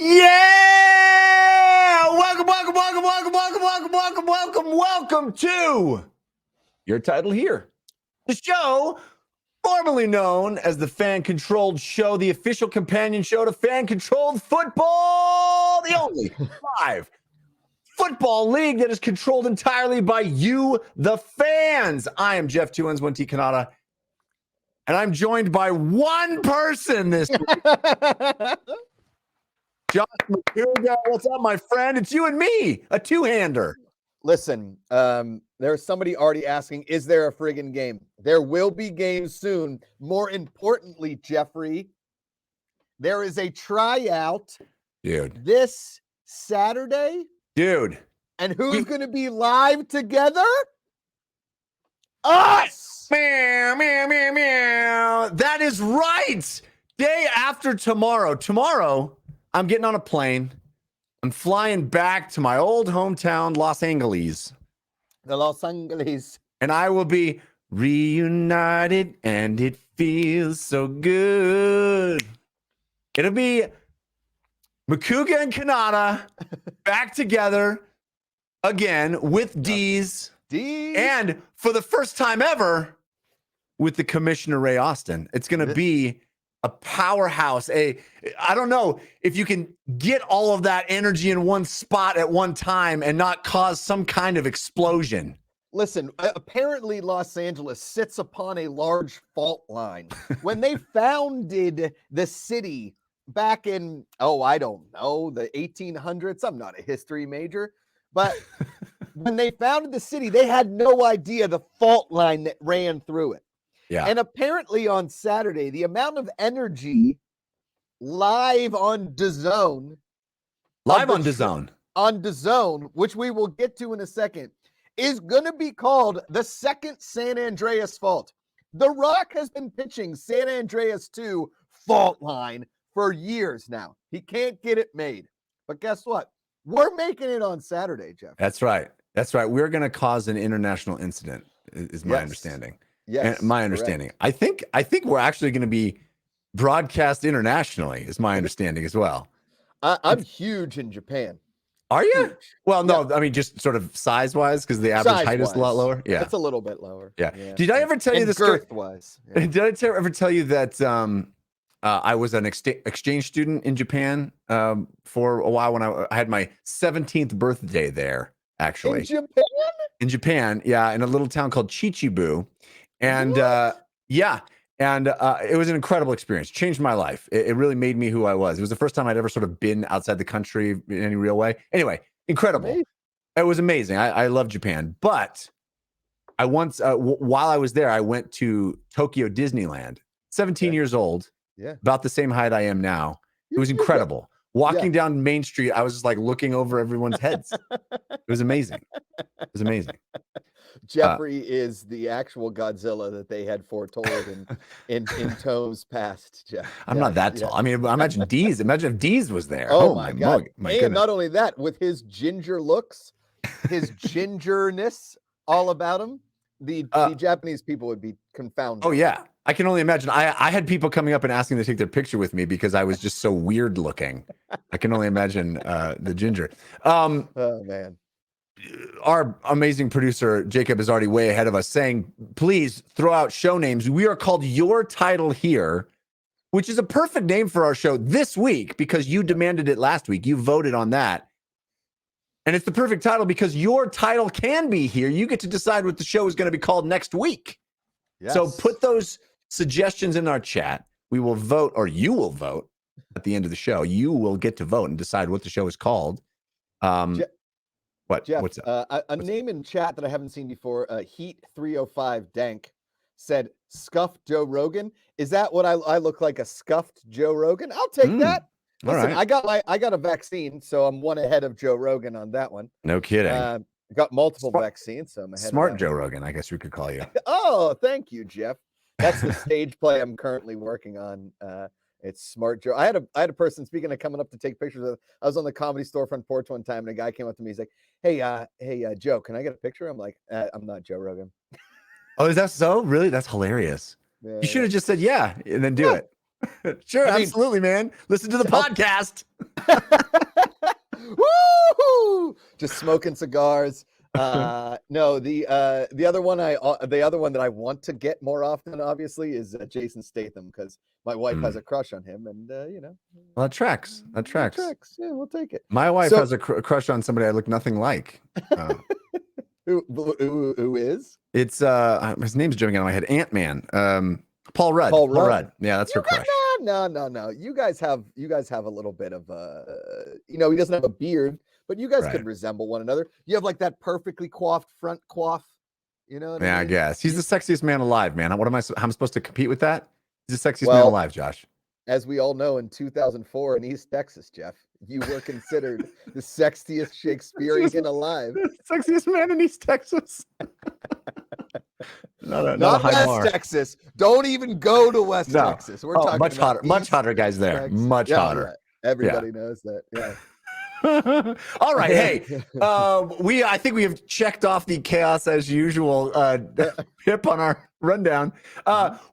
Yeah! Welcome to Your Title Here. The show, formerly known as the Fan-Controlled Show, the official companion show to Fan-Controlled Football, the only live football league that is controlled entirely by you, the fans. I am Jeff 2Ns1T Cannata, and I'm joined by one person this week. Josh Macuga, what's up, my friend? It's you and me, a two-hander. Listen, there's somebody already asking, is there a friggin' game? There will be games soon. More importantly, Jeffrey, there is a tryout this Saturday. Dude. And who's going to be live together? Us! Meow, meow, meow, meow. That is right. Day after tomorrow. Tomorrow, I'm getting on a plane. I'm flying back to my old hometown, Los Angeles. The Los Angeles. And I will be reunited, and it feels so good. It'll be Macuga and Cannata back together again with D's. And for the first time ever, with the Commissioner Ray Austin. It's going to be a powerhouse. I don't know if you can get all of that energy in one spot at one time and not cause some kind of explosion. Listen, apparently Los Angeles sits upon a large fault line. When they founded the city back in, I don't know, the 1800s, I'm not a history major, but when they founded the city, they had no idea the fault line that ran through it. Yeah. And apparently on Saturday, the amount of energy live on DAZN, on DAZN, which we will get to in a second, is going to be called the second San Andreas fault. The Rock has been pitching San Andreas 2 fault line for years now. He can't get it made. But guess what? We're making it on Saturday, Jeff. That's right. That's right. We're going to cause an international incident, is my understanding. Yes, and my understanding. I think we're actually going to be broadcast internationally, is my understanding as well. I'm huge in Japan. Are you? Huge. Well, no, I mean just sort of size-wise, because the average height is a lot lower. Yeah, it's a little bit lower. Yeah. Did I ever tell you this? Girth-wise. Yeah. Did I ever tell you that I was an exchange student in Japan for a while when I had my 17th birthday there? Actually, in Japan, yeah, in a little town called Chichibu. And it was an incredible experience. Changed my life. It really made me who I was. It was the first time I'd ever sort of been outside the country in any real way. Anyway, incredible. Amazing. It was amazing. I love Japan. But I once, while I was there, I went to Tokyo Disneyland. 17 years old. Yeah. About the same height I am now. It was incredible. Walking down Main Street, I was just like looking over everyone's heads. It was amazing. It was amazing. Jeffrey is the actual Godzilla that they had foretold in tomes past. Jeff. I'm not that tall. I mean, imagine Deez. Imagine if Deez was there. Oh my God. My and goodness. Not only that, with his ginger looks, his gingerness all about him, the Japanese people would be confounded. Oh yeah. I can only imagine. I had people coming up and asking to take their picture with me because I was just so weird looking. I can only imagine the ginger. Oh man. Our amazing producer Jacob is already way ahead of us, saying, please throw out show names. We are called Your Title Here, which is a perfect name for our show this week because you demanded it last week. You voted on that. And it's the perfect title because your title can be here. You get to decide what the show is going to be called next week. Yes. So put those suggestions in our chat. We will vote, or you will vote at the end of the show. You will get to vote and decide what the show is called. Jeff, what's up? A name in chat that I haven't seen before, Heat 305 Dank said, scuffed Joe Rogan. Is that what I look like, a scuffed Joe Rogan? I'll take that. Listen, I got a vaccine, so I'm one ahead of Joe Rogan on that one. No kidding. Got multiple vaccines, so I'm ahead. Smart Joe Rogan, I guess we could call you. Oh, thank you, Jeff. That's the stage play I'm currently working on. It's Smart Joe. I had a person, speaking of coming up to take pictures of, I was on the Comedy Storefront porch one time, and a guy came up to me. He's like, hey, Joe, can I get a picture? I'm like, I'm not Joe Rogan. Oh, is that so? Really? That's hilarious. You should have just said yeah and then do it. Sure, I mean, absolutely, man. Listen to the podcast. Woo! Just smoking cigars. No, the other one that I want to get more often, obviously, is Jason Statham, because my wife has a crush on him, and Well, that tracks. That tracks. Yeah, we'll take it. My wife has a crush on somebody I look nothing like. Who is? It's his name's jumping out of my head. Ant-Man. Paul Rudd. Paul Rudd. Yeah, that's her crush. No. You guys have a little bit of he doesn't have a beard, but you guys could resemble one another. You have like that perfectly coiffed front coif. You know what I mean? I guess. He's the sexiest man alive, man. What am I I'm supposed to compete with that? He's the sexiest man alive, Josh. As we all know, in 2004 in East Texas, Jeff, you were considered the sexiest Shakespearean alive. Sexiest man in East Texas. not West bar. Texas. Don't even go to West Texas. We're talking much hotter. East Much hotter guys there. Texas. Much hotter. Yeah. Everybody knows that. Yeah. All right. Hey, I think we have checked off the chaos as usual hip on our rundown.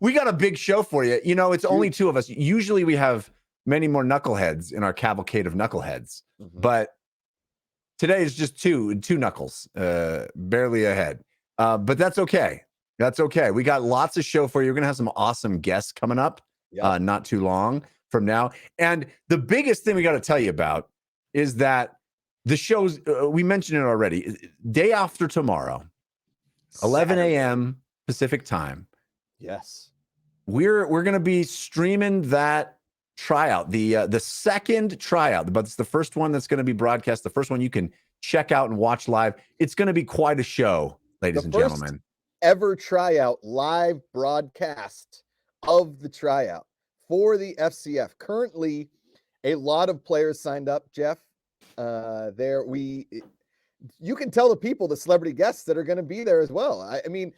We got a big show for you. It's only two of us. Usually we have many more knuckleheads in our cavalcade of knuckleheads, but today is just two knuckles, barely ahead. But that's okay. That's okay. We got lots of show for you. We're gonna have some awesome guests coming up not too long from now. And the biggest thing we got to tell you about is that the shows, we mentioned it already, day after tomorrow, 11 a.m. Pacific time. Yes. We're going to be streaming that tryout, the second tryout, but it's the first one that's going to be broadcast, the first one you can check out and watch live. It's going to be quite a show, ladies and gentlemen. Ever tryout live broadcast of the tryout for the FCF. Currently, a lot of players signed up, Jeff. You can tell the people, the celebrity guests that are going to be there as well. I mean,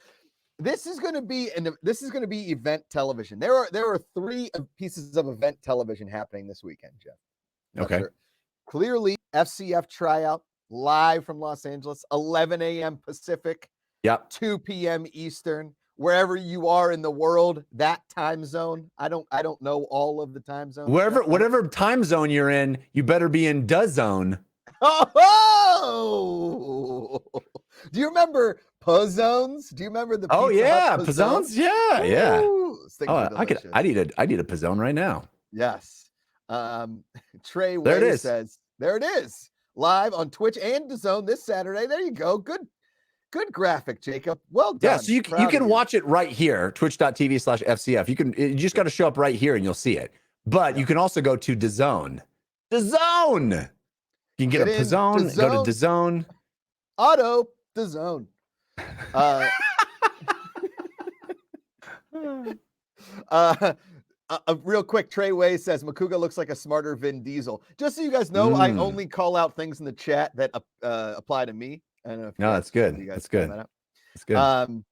this is going to be event television. There are 3 pieces of event television happening this weekend, Jeff. Okay. Sure. Clearly, FCF tryout live from Los Angeles, 11 a.m. Pacific, 2 p.m. Eastern. Wherever you are in the world, that time zone. I don't know all of the time zones. Whatever time zone you're in, you better be in DAZN. Oh! Do you remember Pazzones? Do you remember the Pizza Hut Pazzones? Yeah. Ooh, I need a Pazzone right now. Yes. Trey Way says, there it is. Live on Twitch and DAZN this Saturday. There you go. Good graphic, Jacob. Well done. Yeah, so you can watch it right here, twitch.tv/FCF. You just got to show up right here and you'll see it. But you can also go to DAZN. DAZN! You can get a Pazzone, go to DAZN. Auto DAZN. Real quick, Trey Way says Macuga looks like a smarter Vin Diesel. Just so you guys know, I only call out things in the chat that apply to me. I don't know if that's good. That's good. That's good.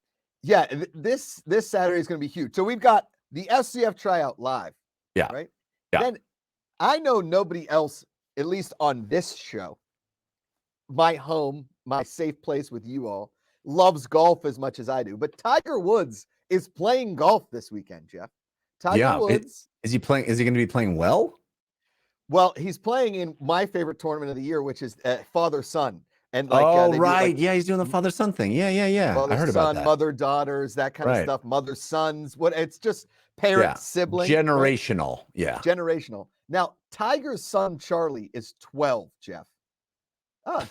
This Saturday is going to be huge. So we've got the FCF tryout live. Yeah. Right. Yeah. Then I know nobody else, at least on this show, my home, my safe place with you all, loves golf as much as I do. But Tiger Woods is playing golf this weekend, Jeff. Tiger Woods. Is he playing? Is he going to be playing well? Well, he's playing in my favorite tournament of the year, which is father-son. And he's doing the father-son thing. Yeah. I heard about that. Mother-daughters, that kind of stuff. Mother-sons. It's just parent-sibling. Generational. Right? Yeah. Generational. Now, Tiger's son, Charlie, is 12, Jeff.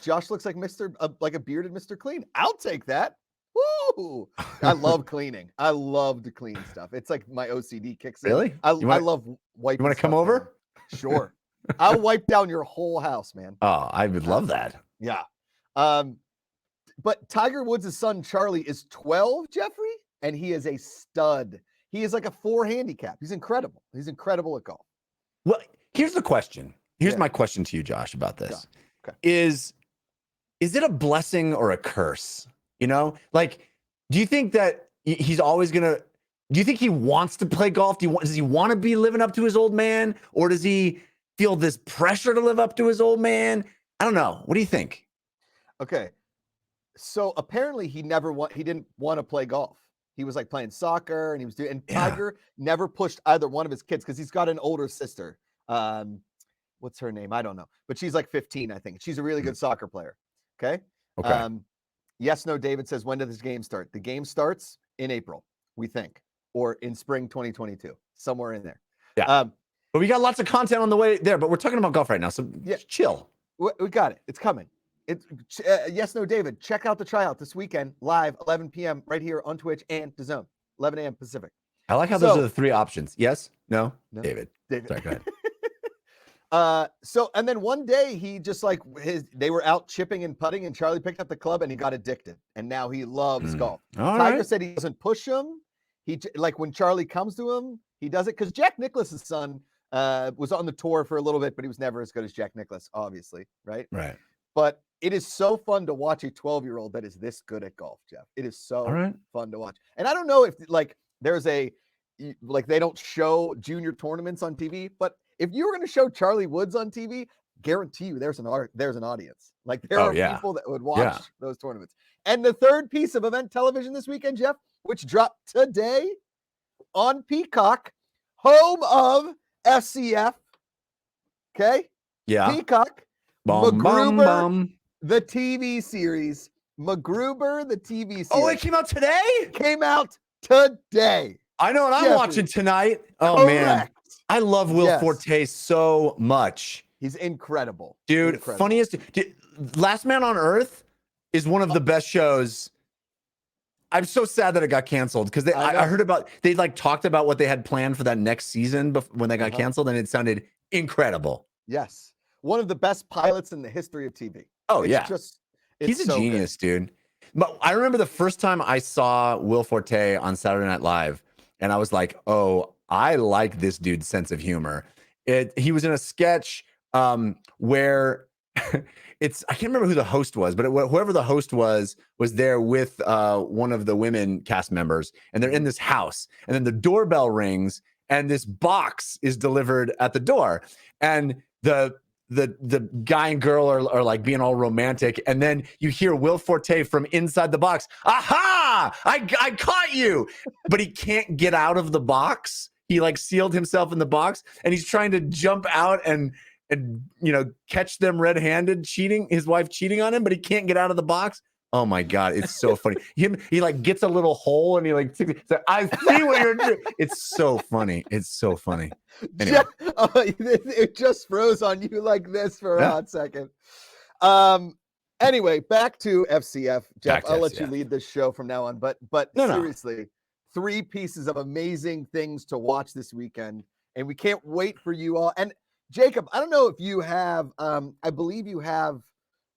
Josh looks like like a bearded Mr. Clean. I'll take that. Woo! I love cleaning. I love to clean stuff. It's like my OCD kicks in. Really? I love wiping. You want to come over? Down. Sure. I'll wipe down your whole house, man. Oh, I would love that. Yeah. But Tiger Woods' son, Charlie, is 12, Jeffrey, and he is a stud. He is like a 4 handicap. He's incredible. He's incredible at golf. Well, here's the question. Here's my question to you, Josh, about this. Okay. Is it a blessing or a curse? Like, do you think that he's always going to, do you think he wants to play golf? Does he want to be living up to his old man? Or does he feel this pressure to live up to his old man? I don't know. What do you think? Okay. So apparently he didn't want to play golf. He was like playing soccer and he was doing, and Tiger never pushed either one of his kids because he's got an older sister. What's her name? I don't know, but she's like 15, I think. She's a really good soccer player. Okay. Yes, no, David says, when does this game start? The game starts in April, we think, or in spring 2022, somewhere in there. Yeah. But we got lots of content on the way there, but we're talking about golf right now. So chill. We got it. It's coming. Yes, no, David, check out the tryout this weekend, live 11 p.m. right here on Twitch and DAZN, 11 a.m. Pacific. I like how those are the three options. Yes, no, David. Sorry, go ahead. And then one day he just like they were out chipping and putting and Charlie picked up the club and he got addicted and now he loves golf. Tiger said he doesn't push him. He like when Charlie comes to him, he does it because Jack Nicklaus's son was on the tour for a little bit, but he was never as good as Jack Nicklaus, obviously, right? Right. But it is so fun to watch a 12-year-old that is this good at golf, Jeff. It is so fun to watch. And I don't know if like there's they don't show junior tournaments on TV, but if you were going to show Charlie Woods on TV, guarantee you there's an audience. Like there are people that would watch those tournaments. And the third piece of event television this weekend, Jeff, which dropped today on Peacock, home of FCF. Okay? Yeah. Peacock. MacGruber, the TV series. MacGruber, the TV series. Oh, it came out today? Came out today. I know what I'm watching tonight. Oh, man. I love Will Forte so much. He's incredible. Dude, funniest. Last Man on Earth is one of the best shows. I'm so sad that it got canceled because I heard about, they like talked about what they had planned for that next season when they got canceled and it sounded incredible. Yes. One of the best pilots in the history of TV. Oh, he's a genius, dude. But I remember the first time I saw Will Forte on Saturday Night Live, and I was like, oh, I like this dude's sense of humor. He was in a sketch where I can't remember who the host was, but whoever the host was there with one of the women cast members, and they're in this house, and then the doorbell rings, and this box is delivered at the door, and the guy and girl are like being all romantic, and then you hear Will Forte from inside the box, aha, I caught you, but he can't get out of the box. He like sealed himself in the box, and he's trying to jump out and catch them red-handed his wife cheating on him, but he can't get out of the box. Oh my God, it's so funny. He like gets a little hole and he like I see what you're doing. It's so funny. It's so funny. Anyway. It just froze on you like this for a hot second. Anyway, back to FCF. Jeff, I'll let you lead this show from now on. But seriously, 3 pieces of amazing things to watch this weekend, and we can't wait for you all. And Jacob, I don't know if you have, I believe you have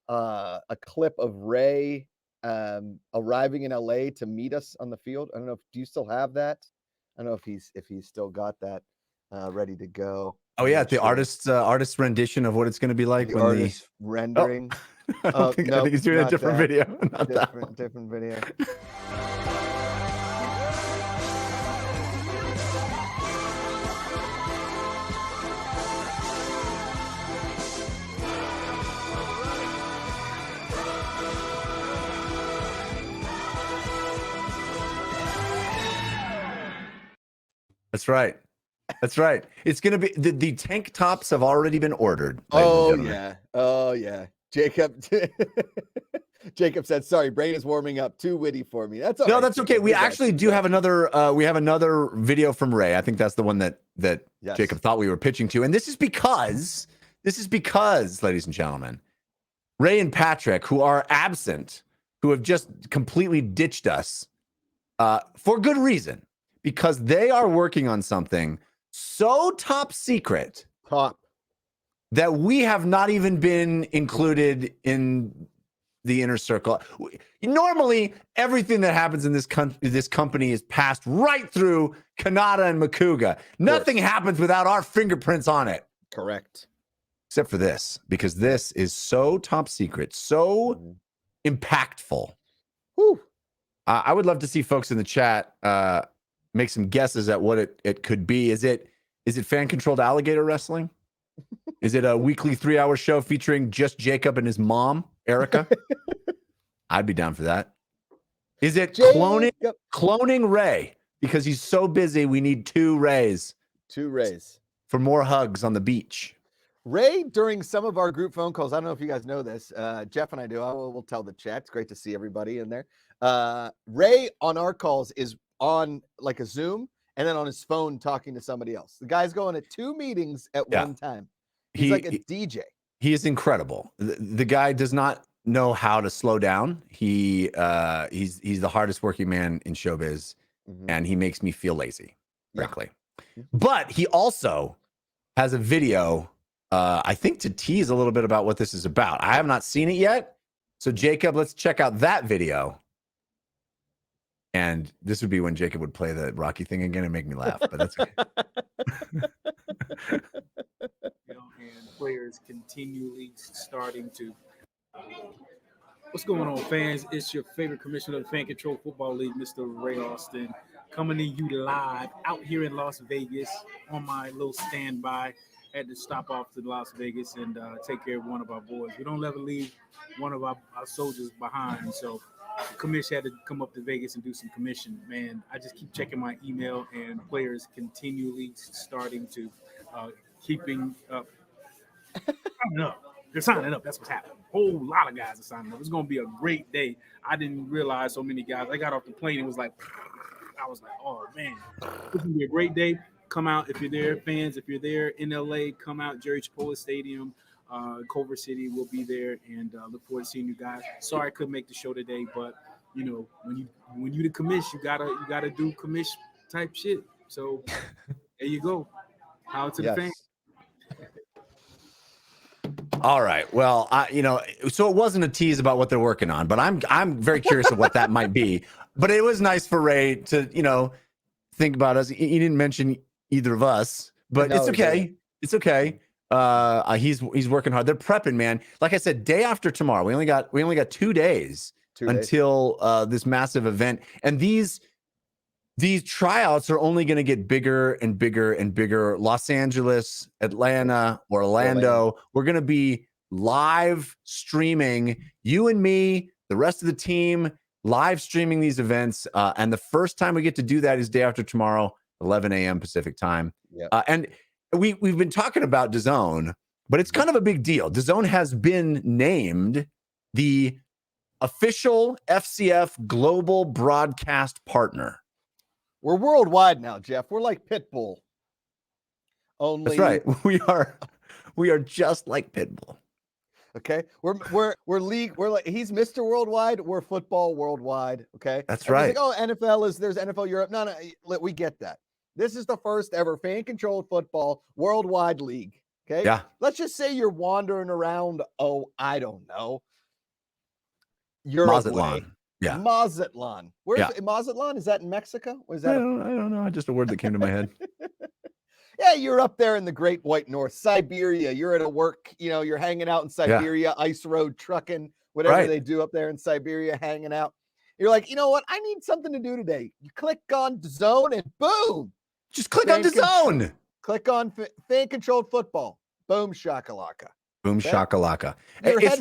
a clip of Ray arriving in LA to meet us on the field. I don't know do you still have that? I don't know if he's still got that ready to go. Oh yeah, the artist's rendition of what it's going to be like the artist rendering. I think he's doing a different video. Different video. That's right. That's right. It's going to be the tank tops have already been ordered. Oh yeah. Jacob said, "Sorry, brain is warming up. Too witty for me." That's all right. That's okay. We actually do have another. We have another video from Ray. I think that's the one that Jacob thought we were pitching to, and this is because, ladies and gentlemen, Ray and Patrick, who are absent, who have just completely ditched us, for good reason. Because they are working on something so top secret that we have not even been included in the inner circle. Normally, everything that happens in this company is passed right through Cannata and Macuga. Nothing happens without our fingerprints on it. Correct. Except for this, because this is so top secret, so impactful. Whew. I would love to see folks in the chat make some guesses at what it could be. Is it fan-controlled alligator wrestling? Is it a weekly 3-hour show featuring just Jacob and his mom, Erica? I'd be down for that. Is it cloning Ray? Because he's so busy, we need 2 Rays. 2 Rays. For more hugs on the beach. Ray, during some of our group phone calls, I don't know if you guys know this, Jeff and I do. We'll tell the chat. It's great to see everybody in there. Ray on our calls is on like a Zoom and then on his phone talking to somebody else. The guy's going to 2 meetings at one time. He's like a DJ. He is incredible. The guy does not know how to slow down. He's the hardest working man in showbiz, and he makes me feel lazy, frankly. But he also has a video, I think, to tease a little bit about what this is about. I have not seen it yet. So, Jacob, let's check out that video. And this would be when Jacob would play the Rocky thing again and make me laugh, but that's okay. And players continually starting to. What's going on, fans? It's your favorite commissioner of the Fan Control Football League, Mr. Ray Austin, coming to you live out here in Las Vegas on my little standby. Had to stop off to Las Vegas and take care of one of our boys. We don't ever leave one of our soldiers behind. So the commission had to come up to Vegas and do some commission. Man, I just keep checking my email and players continually starting to keeping up. Signing up. They're signing up. That's what's happening. A whole lot of guys are signing up. It's going to be a great day. I didn't realize so many guys. I got off the plane and was like, I was like, oh, man, it's going to be a great day. Come out if you're there, fans. If you're there in LA, come out. Jerry Chipola Stadium, Culver City will be there, and look forward to seeing you guys. Sorry I couldn't make the show today, but you know when you the commish, you gotta do commish type shit. So there you go. How to the fans. All right. Well, so it wasn't a tease about what they're working on, but I'm very curious of what that might be. But it was nice for Ray to think about us. He didn't mention either of us, but it's okay. It's okay. He's working hard. They're prepping, man. Like I said, day after tomorrow. We only got 2 days until this massive event, and these tryouts are only going to get bigger and bigger and bigger. Los Angeles, Atlanta, Orlando. We're going to be live streaming, you and me, the rest of the team, live streaming these events. And the first time we get to do that is day after tomorrow, 11 a.m. Pacific time. And we've been talking about DAZN, but it's kind of a big deal. DAZN has been named the official FCF global broadcast partner. We're worldwide now, Jeff. We're like Pitbull. That's right. We are just like Pitbull. Okay. We're league. We're like, he's Mr. Worldwide. We're football worldwide. Okay. That's right. Like, oh, NFL there's NFL Europe. No, we get that. This is the first ever fan controlled football worldwide league. Okay. Yeah. Let's just say you're wandering around. Oh, I don't know. Mazatlan. Yeah. Mazatlan. Where's Mazatlan? Is that in Mexico? Or is that I don't know. Just a word that came to my head. Yeah, you're up there in the Great White North, Siberia. You're at a work, you're hanging out in Siberia, ice road trucking, whatever they do up there in Siberia, hanging out. You're like, you know what? I need something to do today. You click on DAZN and boom. Just click on DAZN. Click on fan controlled football. Boom shakalaka. Boom shakalaka. It's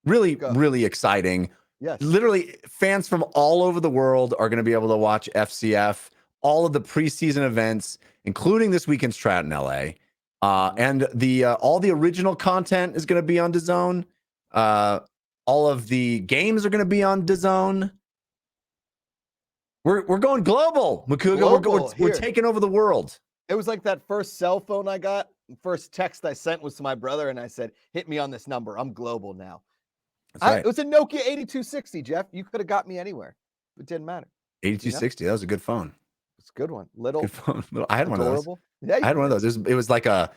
really exciting. Yes. Literally, fans from all over the world are going to be able to watch FCF, all of the preseason events, including this weekend's tryout in LA. And all the original content is going to be on DAZN. All of the games are going to be on DAZN. We're going global, Macuga. We're taking over the world. It was like that first cell phone I got. First text I sent was to my brother, and I said, "Hit me on this number. I'm global now." It was a Nokia 8260, Jeff. You could have got me anywhere. It didn't matter. 8260. That was a good phone. It's a good one. Good phone. I had one of those. Yeah, I had one of those. It was like a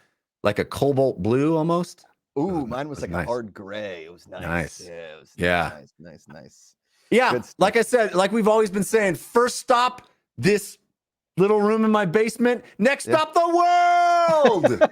cobalt blue almost. Ooh, mine was like a hard gray. It was nice. Yeah, it was nice. Yeah, like I said, like we've always been saying, first stop, this little room in my basement. Next stop, the world.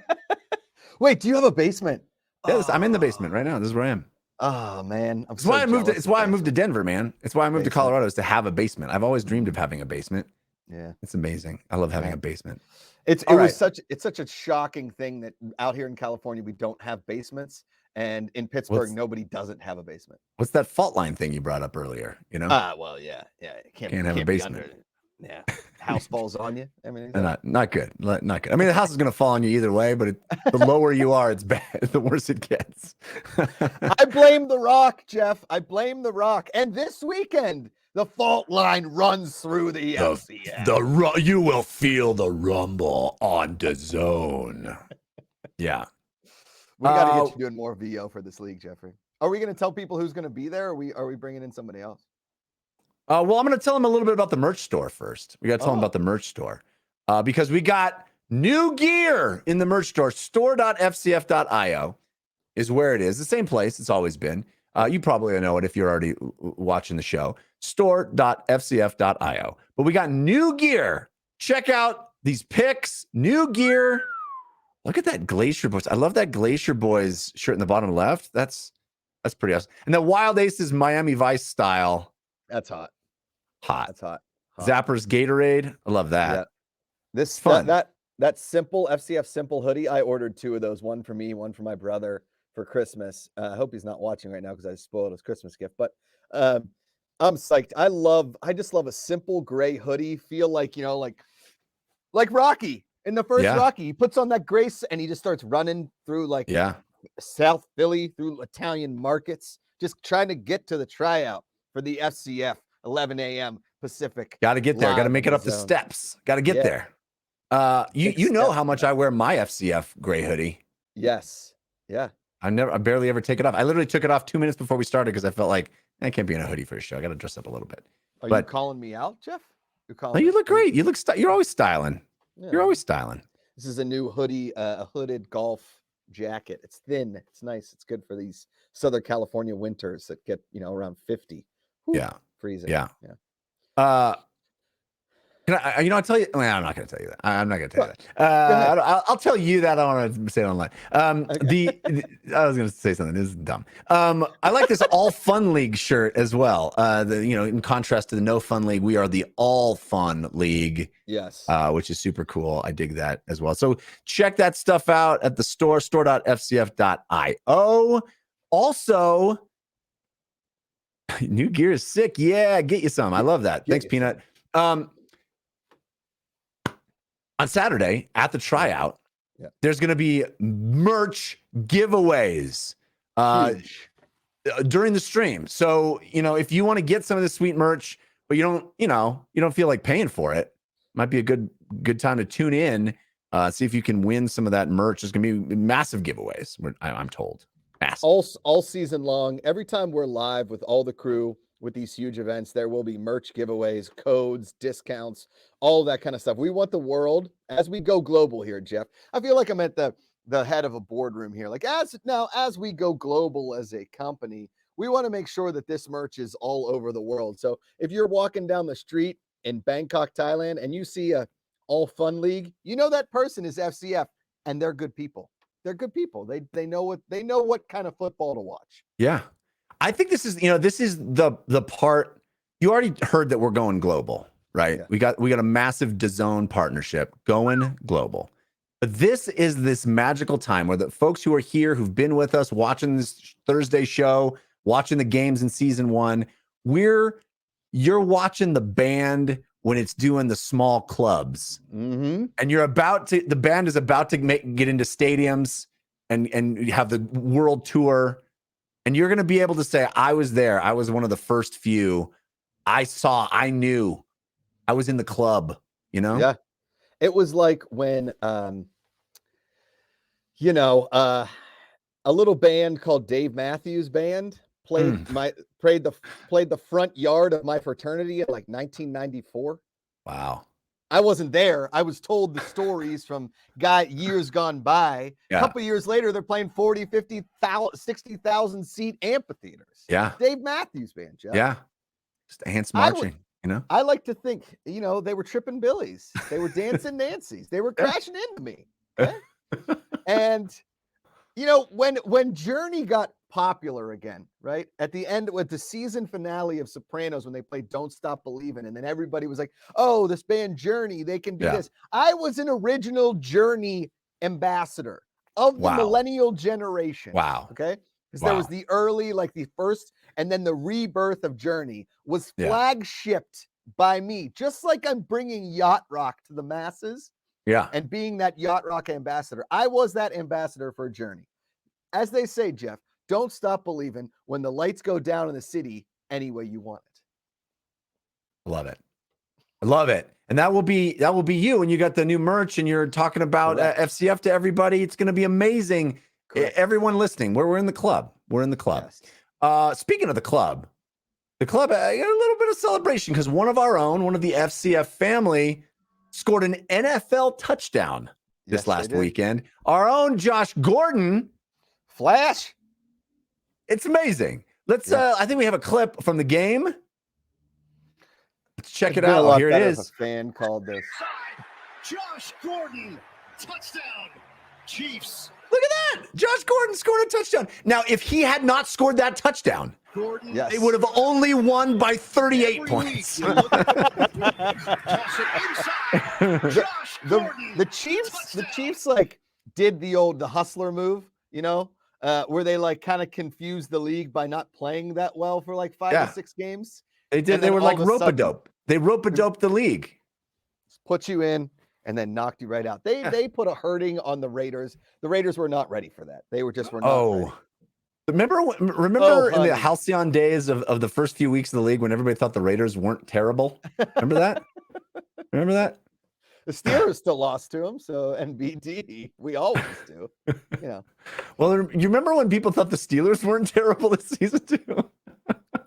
Wait, do you have a basement? Yes, I'm in the basement right now. This is where I am. Oh man, it's why I moved to Denver, man. It's why I moved to Colorado, is to have a basement. I've always dreamed of having a basement. Yeah, it's amazing. I love having a basement. It's such a shocking thing that out here in California we don't have basements, And in Pittsburgh, nobody doesn't have a basement. What's that fault line thing you brought up earlier? You know? Well, yeah. It can't have a basement. Yeah. House falls on you. I mean, not good. Not good. I mean, the house is going to fall on you either way, but the lower you are, it's bad. The worse it gets. I blame The Rock, Jeff. I blame The Rock. And this weekend, the fault line runs through the FCF. You will feel the rumble on the zone. Yeah. We got to get you doing more VO for this league, Jeffrey. Are we going to tell people who's going to be there? Or are we bringing in somebody else? Well, I'm going to tell them a little bit about the merch store first. We got to tell them about the merch store because we got new gear in the merch store. Store.fcf.io is where it is. The same place it's always been. You probably know it if you're already watching the show. Store.fcf.io. But we got new gear. Check out these picks. New gear. Look at that Glacier Boys. I love that Glacier Boys shirt in the bottom left. That's pretty awesome. And the Wild Aces Miami Vice style. That's hot. That's hot. Zappers Gatorade. I love that. Yeah. This fun. That simple FCF simple hoodie. I ordered 2 of those. One for me, one for my brother for Christmas. I hope he's not watching right now because I spoiled his Christmas gift. But I'm psyched. I just love a simple gray hoodie. Feel like like Rocky. In the first Rocky, he puts on that grace and he just starts running through South Philly, through Italian markets, just trying to get to the tryout for the FCF, 11 a.m. Pacific. Got to get there. Got to make it up the steps. Got to get there. You know how much I wear my FCF gray hoodie. Yes. Yeah. I barely ever take it off. I literally took it off 2 minutes before we started because I felt like I can't be in a hoodie for a show. I got to dress up a little bit. Are you calling me out, Jeff? You look great. You're always styling. Yeah. You're always styling. This is a new hoodie, a hooded golf jacket. It's thin. It's nice. It's good for these Southern California winters that get, around 50. Whew, freezing. Yeah. Can I, I'll tell you, I'm not going to tell you that. I'm not going to tell you that. I'll tell you that. I don't want to say it online. Okay. I was going to say something. This is dumb. I like this All Fun League shirt as well. In contrast to the No Fun League, we are the All Fun League. Yes. Which is super cool. I dig that as well. So check that stuff out at the store, store.fcf.io. Also, new gear is sick. Yeah, get you some. I love that. Thanks, Peanut. On Saturday at the tryout, there's going to be merch giveaways during the stream. So, if you want to get some of the sweet merch, but you don't feel like paying for it, might be a good time to tune in, see if you can win some of that merch. There's going to be massive giveaways, I'm told. Massive. All season long. Every time we're live with all the crew, with these huge events, there will be merch giveaways, codes, discounts, all that kind of stuff. We want the world, as we go global here, Jeff. I feel like I'm at the head of a boardroom here. Like as we go global as a company, we want to make sure that this merch is all over the world. So if you're walking down the street in Bangkok, Thailand, and you see a All Fun League, that person is FCF, and they're good people. They're good people. They know what kind of football to watch. Yeah. I think this is the part. You already heard that we're going global, right? Yeah. We got a massive DAZN partnership going global. But this is this magical time where the folks who are here, who've been with us, watching this Thursday show, watching the games in season 1, you're watching the band when it's doing the small clubs, and the band is about to get into stadiums and have the world tour. And you're going to be able to say, I was there. I was one of the first few. I knew. I was in the club, Yeah. It was like when, a little band called Dave Matthews Band played the front yard of my fraternity in like 1994. Wow. I wasn't there. I was told the stories from years gone by. Yeah. A couple years later, they're playing 40, 50,000, 60,000 seat amphitheaters. Yeah. Dave Matthews Band, Jeff. Yeah. Just ants marching, I like to think, they were tripping Billies. They were dancing Nancy's. They were crashing into me. Okay? And, when Journey got popular again, right? At the end with the season finale of Sopranos, when they played Don't Stop Believin', and then everybody was like, oh, this band Journey, they can do this. I was an original Journey ambassador. of the millennial generation. Wow. Okay. Because there was the early, like the first, and then the rebirth of Journey was flagshipped by me, just like I'm bringing Yacht Rock to the masses. Yeah. And being that Yacht Rock ambassador. I was that ambassador for Journey. As they say, Jeff, don't stop believing when the lights go down in the city any way you want it. Love it. I love it. And that will be you. And you got the new merch and you're talking about FCF to everybody. It's going to be amazing. Correct. Everyone listening, we're in the club. We're in the club. Yes. Speaking of the club got a little bit of celebration because one of the FCF family scored an NFL touchdown this last weekend. Our own Josh Gordon. Flash. It's amazing. Let's I think we have a clip from the game. Let's check it out. Here it is. A fan called this. Josh Gordon, touchdown, Chiefs. Look at that. Josh Gordon scored a touchdown. Now, if he had not scored that touchdown, they would have only won by 38 points. The Chiefs like did the hustler move, where they like kind of confused the league by not playing that well for like 5 to 6 games. They did. They were like rope-a-dope. They rope-a-dope the league. Put you in and then knocked you right out. They put a hurting on the Raiders. The Raiders were not ready for that. They were not ready. Remember in the halcyon days of the first few weeks of the league when everybody thought the Raiders weren't terrible? Remember that? Remember that? The Steelers still lost to them, so NBD, we always do. Well, you remember when people thought the Steelers weren't terrible this season too?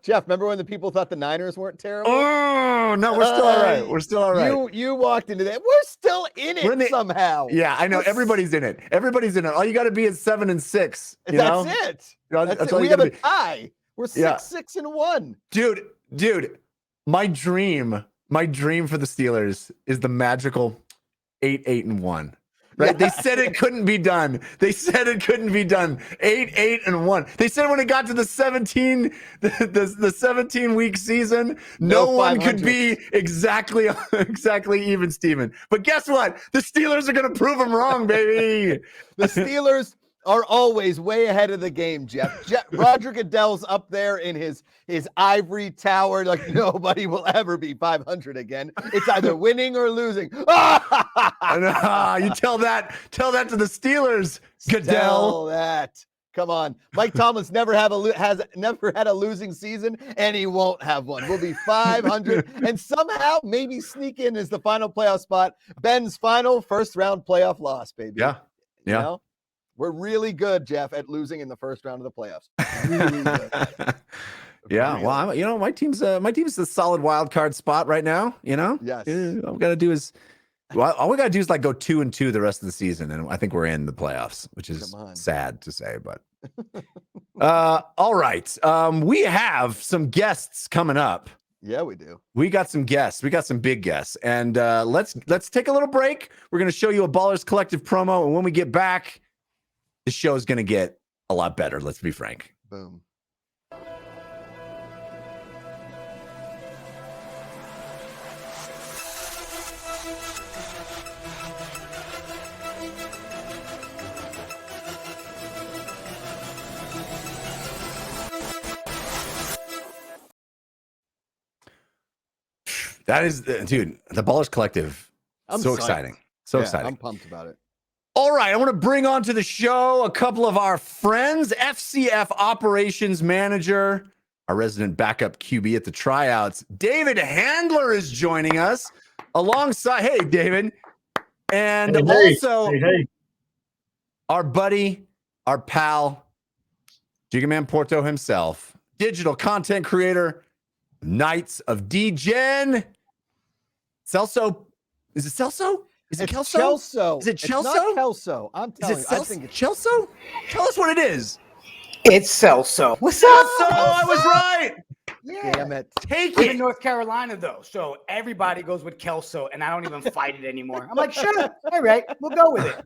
Jeff, remember when the people thought the Niners weren't terrible? Oh, no, we're still all right. We're still all right. You walked into that. We're still in it somehow. Yeah, I know. Everybody's in it. Everybody's in it. All you got to be is 7-6. That's it. That's it. We have a tie. We're 6-6-1. Dude, my dream for the Steelers is the magical 8-8-1. Right? They said it couldn't be done. 8-8-1. They said when it got to the 17-week season, no one could be exactly even, Steven. But guess what? The Steelers are going to prove them wrong, baby. The Steelers are always way ahead of the game, Jeff. Roger Goodell's up there in his ivory tower, like nobody will ever be 500 again. It's either winning or losing. You tell that to the Steelers, Goodell. Tell that. Come on, Mike Tomlin's never had a losing season, and he won't have one. We'll be 500, and somehow maybe sneak in as the final playoff spot. Ben's final first round playoff loss, baby. Yeah. We're really good, Jeff, at losing in the first round of the playoffs. Really good. Yeah, well, my team's the solid wild card spot right now. Yes. All we gotta do is like go 2-2 the rest of the season, and I think we're in the playoffs, which is sad to say, but all right. We have some guests coming up. Yeah, we do. We got some guests. We got some big guests, and let's take a little break. We're gonna show you a Ballers Collective promo, and when we get back, the show is gonna get a lot better. Let's be frank. Boom. That is, dude, the Ballers Collective. So exciting. So exciting. I'm pumped about it. All right. I want to bring onto the show a couple of our friends. FCF Operations Manager, our resident backup QB at the Tryouts, David Handler is joining us alongside. Hey, David. And also our buddy, our pal, Gigaman Porto himself, digital content creator, Knights of D-Gen. Celso. Is it Celso? Is it Kelso? Kelso. Is it Chelso? It's not Kelso. I'm telling you. I think it's Chelso? Tell us what it is. It's Celso. What's up? Celso, I was right. Yeah. Damn it. I'm in North Carolina, though, so everybody goes with Kelso, and I don't even fight it anymore. I'm like, sure, all right, we'll go with it.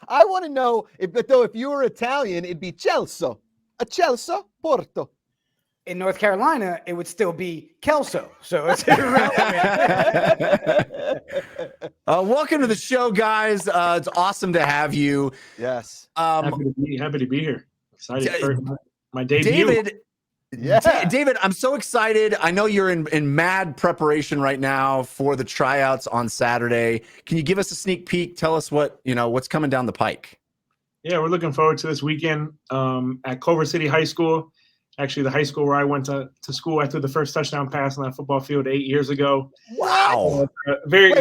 I want to know if you were Italian, it'd be Celso. A Celso Porto. in North Carolina, it would still be Kelso. So it's irrelevant. Welcome to the show, guys. It's awesome to have you. Yes. Happy to be here. Excited for my debut. David, I'm so excited. I know you're in mad preparation right now for the tryouts on Saturday. Can you give us a sneak peek? Tell us what's coming down the pike. Yeah, we're looking forward to this weekend at Culver City High School. Actually, the high school where I went to school. I threw the first touchdown pass on that football field 8 years ago. Wow! Wait!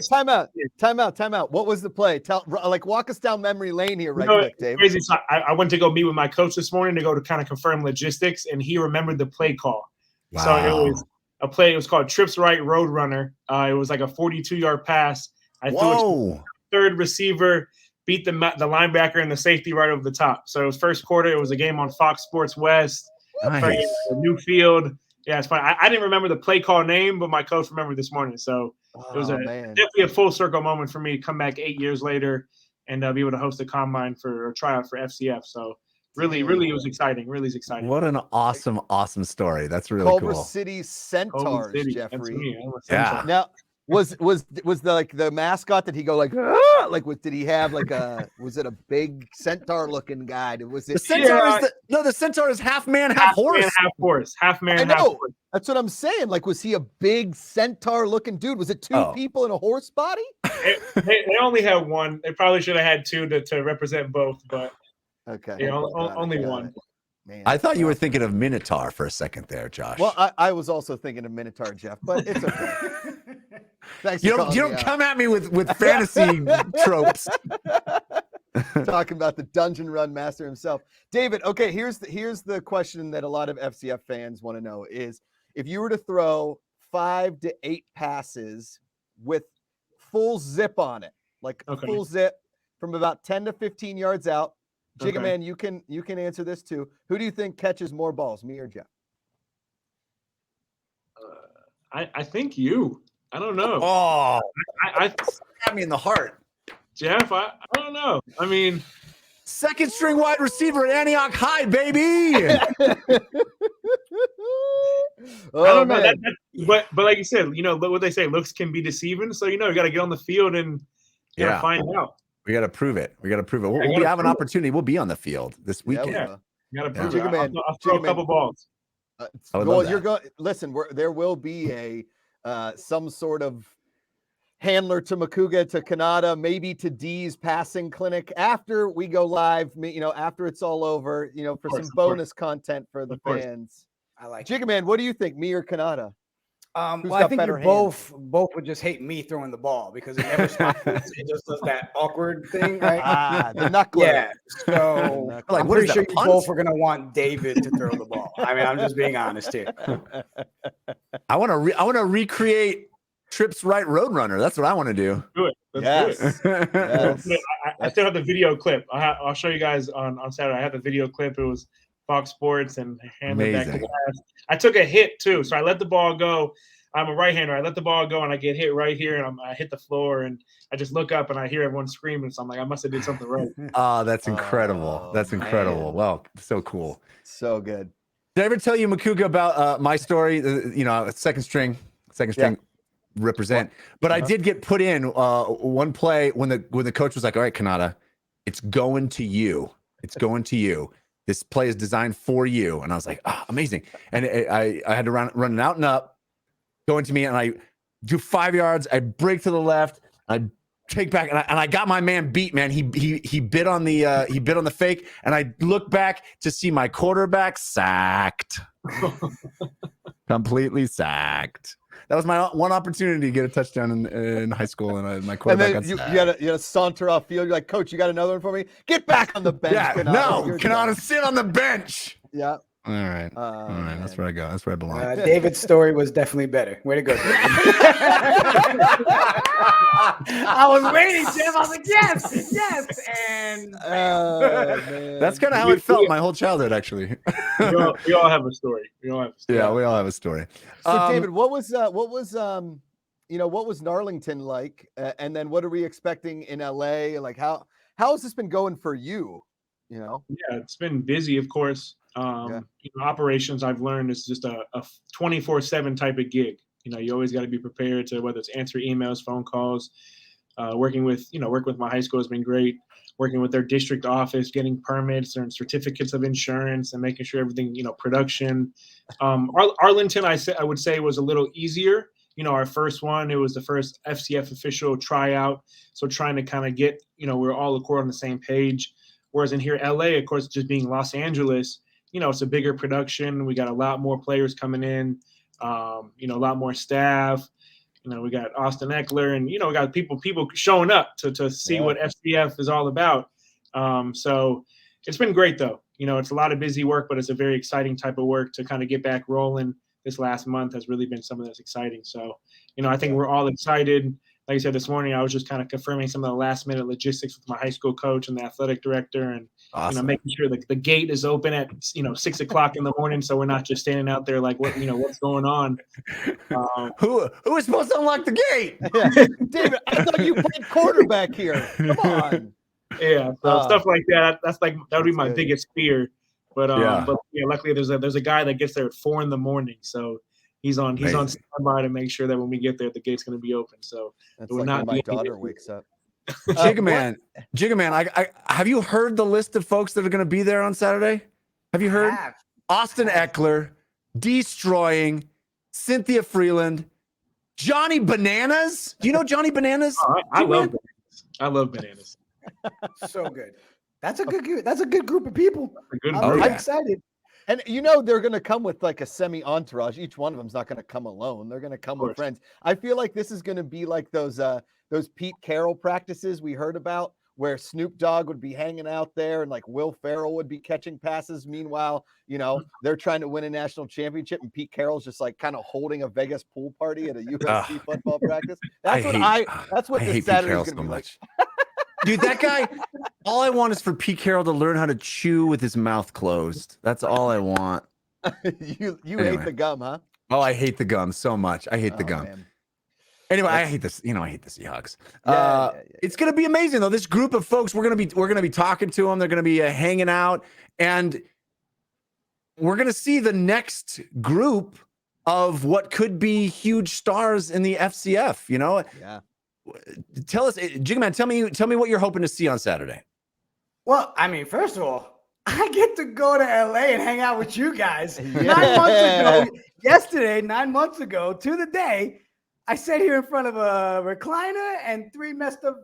Time out. What was the play? Walk us down memory lane here, quick, Dave. Crazy. So I went to go meet with my coach this morning to go to kind of confirm logistics, and he remembered the play call. Wow. So it was a play. It was called Trips Right Roadrunner. It was like a 42-yard pass. I threw it to third receiver, beat the linebacker and the safety right over the top. So it was first quarter. It was a game on Fox Sports West. Nice. A new field. Yeah, it's fun. I didn't remember the play call name, but my coach remembered this morning. So it was definitely a full circle moment for me to come back 8 years later and be able to host a combine or tryout for FCF. So really, it was exciting. Really is exciting. What an awesome story. That's really Culver cool. City Centaurs, Jeffrey. That's me. Yeah. Now, was the mascot? Did he go did he have was it a big centaur looking guy? Was it the centaur? The centaur is half man, half horse. Half man, half horse. That's what I'm saying. Was he a big centaur looking dude? Was it two people in a horse body? They only had one. They probably should have had two to represent both, but okay, only one. Man, I thought you were thinking of Minotaur for a second there, Josh. Well, I was also thinking of Minotaur, Jeff, but it's okay. Thanks. You don't come at me with fantasy tropes. Talking about the dungeon run master himself, David. Okay, here's the question that a lot of FCF fans want to know is if you were to throw 5 to 8 passes with full zip on it, full zip from about 10 to 15 yards out. Jigga Man, you can answer this too. Who do you think catches more balls, me or Jeff? I think you. I don't know. Oh, I got me in the heart. Jeff, I don't know. I mean, second string wide receiver at Antioch High, baby. I don't know. But like you said, what they say, looks can be deceiving. So you got to get on the field and find out. We got to prove it. We have an opportunity. We'll be on the field this weekend. Yeah. You got to prove it. I'll throw a couple balls. You're going. Listen, there will be some sort of handler to Macuga, to Cannata, maybe to D's passing clinic after we go live. After it's all over. For some bonus content for the fans. I like Jigga Man, what do you think, me or Cannata? Well, I think you both would just hate me throwing the ball because it never stops. It just does that awkward thing, right? The knuckler. Yeah. So I'm pretty sure you both are going to want David to throw the ball. I mean, I'm just being honest here. I want to recreate Trips Right Roadrunner. That's what I want to do. Do it. Let's do it. Yes. I still have the video clip. I'll show you guys on Saturday. I have the video clip. It was Fox Sports and handed back to pass. I took a hit too, so I let the ball go. I'm a right-hander. I let the ball go and I get hit right here, and I hit the floor, and I just look up and I hear everyone screaming. So I'm like, I must have did something right. Oh, that's incredible! That's incredible. Man. Well, so cool, so good. Did I ever tell you, Macuga, about my story? Second string represent. But I did get put in one play when the coach was like, "All right, Cannata, it's going to you. It's going to you. This play is designed for you." And I was like, amazing. And I had to run an out and up, going to me, and I do 5 yards. I break to the left. I take back, and I got my man beat. Man, he bit on the fake, and I look back to see my quarterback sacked, completely sacked. That was my one opportunity to get a touchdown in high school, and my quarterback got sacked. You gotta saunter off field. You're like, "Coach, you got another one for me? Get back on the bench." Yeah, Cannata, sit on the bench. Yeah. All right. That's where I go. That's where I belong. David's story was definitely better. Way to go, David. I was waiting, Jeff. I was like, yes. And that's kind of how it felt my whole childhood, actually. we all have a story. Yeah, we all have a story. So, David, what was Narlington like? And then what are we expecting in LA? Like, how has this been going for you? You know? Yeah, it's been busy, of course. Operations, I've learned, is just a 24/7 type of gig. You always got to be prepared to, whether it's answer emails, phone calls. Working with my high school has been great. Working with their district office, getting permits and certificates of insurance, and making sure everything, production. Arlington, I would say, was a little easier. Our first one, it was the first FCF official tryout. So trying to kind of get, we're all on the same page. Whereas in here, LA, of course, just being Los Angeles, it's a bigger production. We got a lot more players coming in, a lot more staff. We got Austin Eckler, and we got people showing up to see what FCF is all about. So it's been great, though. It's a lot of busy work, but it's a very exciting type of work to kind of get back rolling. This last month has really been something that's exciting. So, I think we're all excited. Like I said this morning, I was just kind of confirming some of the last minute logistics with my high school coach and the athletic director, and awesome. Making sure that the gate is open at 6 o'clock in the morning, so we're not just standing out there like what's going on. Who is supposed to unlock the gate? David, I thought you played quarterback here. Come on. Yeah, so stuff like that. That would be my biggest fear. But luckily there's a guy that gets there at 4 a.m. So he's on standby to make sure that when we get there, the gate's going to be open. So that's like when my daughter wakes up. Jigga Man, I have you heard the list of folks that are going to be there on Saturday? Have you heard? Austin Eckler, Destroying, Cynthia Freeland, Johnny Bananas. Do you know Johnny Bananas? I love bananas. I love bananas. So good. That's a good group of people. I'm excited. And they're going to come with like a semi entourage. Each one of them's not going to come alone. They're going to come with friends. I feel like this is going to be like those Pete Carroll practices we heard about, where Snoop Dogg would be hanging out there and like Will Ferrell would be catching passes. Meanwhile, they're trying to win a national championship, and Pete Carroll's just like kind of holding a Vegas pool party at a USC football practice. That's what this Saturday is going to be like. Dude, that guy, all I want is for Pete Carroll to learn how to chew with his mouth closed. That's all I want. You hate the gum, huh? Oh, I hate the gum so much. I hate the gum. Man. Anyway, I hate this. I hate the Seahawks. It's going to be amazing, though. This group of folks, we're going to be talking to them. They're going to be hanging out, and we're going to see the next group of what could be huge stars in the FCF. Yeah. Tell us, Jigga Man, tell me what you're hoping to see on Saturday. Well, I mean, first of all, I get to go to LA and hang out with you guys. 9 months ago, 9 months ago to the day, I sat here in front of a recliner and 3 messed up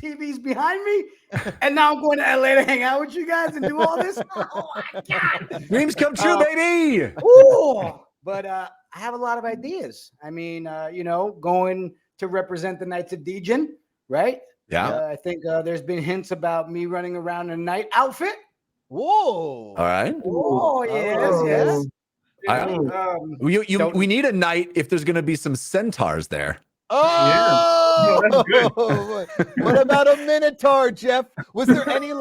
TVs behind me, and now I'm going to LA to hang out with you guys and do all this. Oh my God! Dreams come true, baby. Ooh, but I have a lot of ideas. I mean, going to represent the Knights of Degen, right? Yeah. I think there's been hints about me running around in a night outfit. Whoa! All right. Oh yes. We need a night if there's going to be some centaurs there. Oh, yeah. That's good. What about a minotaur, Jeff? Was there any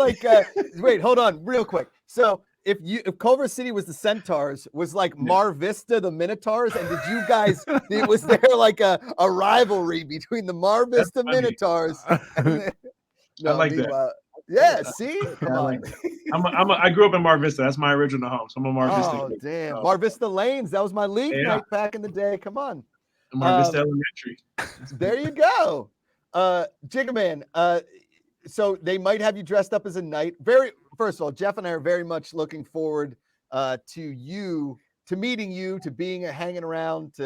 wait, hold on real quick. So if Culver City was the Centaurs, was like Mar Vista the Minotaurs, and was there like a rivalry between the Mar Vista Minotaurs? I like that. Yeah, see? Come on. I grew up in Mar Vista. That's my original home. So I'm a Mar Vista. Oh, damn. Mar Vista Lanes. That was my league night back in the day. Come on. Mar Vista Elementary. There you go. Jigga Man. So they might have you dressed up as a knight. First of all, Jeff and I are very much looking forward to meeting you, to hanging around, to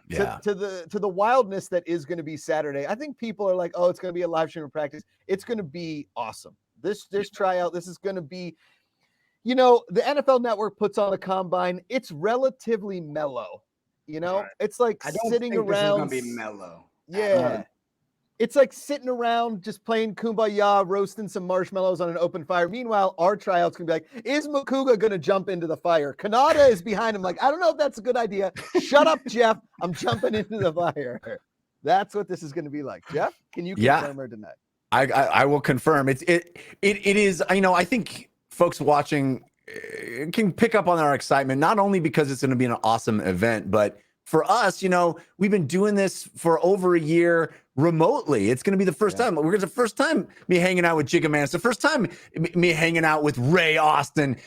the wildness that is going to be Saturday. I think people are like, oh, it's going to be a live stream of practice. It's going to be awesome. This tryout, this is going to be, the NFL Network puts on the combine. It's relatively mellow. It's like sitting around. This is going to be mellow. Yeah. It's like sitting around just playing kumbaya, roasting some marshmallows on an open fire. Meanwhile, our tryout's going to be like, is Macuga going to jump into the fire? Cannata is behind him like, I don't know if that's a good idea. Shut up, Jeff. I'm jumping into the fire. That's what this is going to be like. Jeff, can you confirm or deny? I will confirm. It is, I think folks watching can pick up on our excitement, not only because it's going to be an awesome event, but for us, we've been doing this for over a year remotely. It's going to be the first time. It's the first time me hanging out with Jigga It's the first time me hanging out with Ray Austin.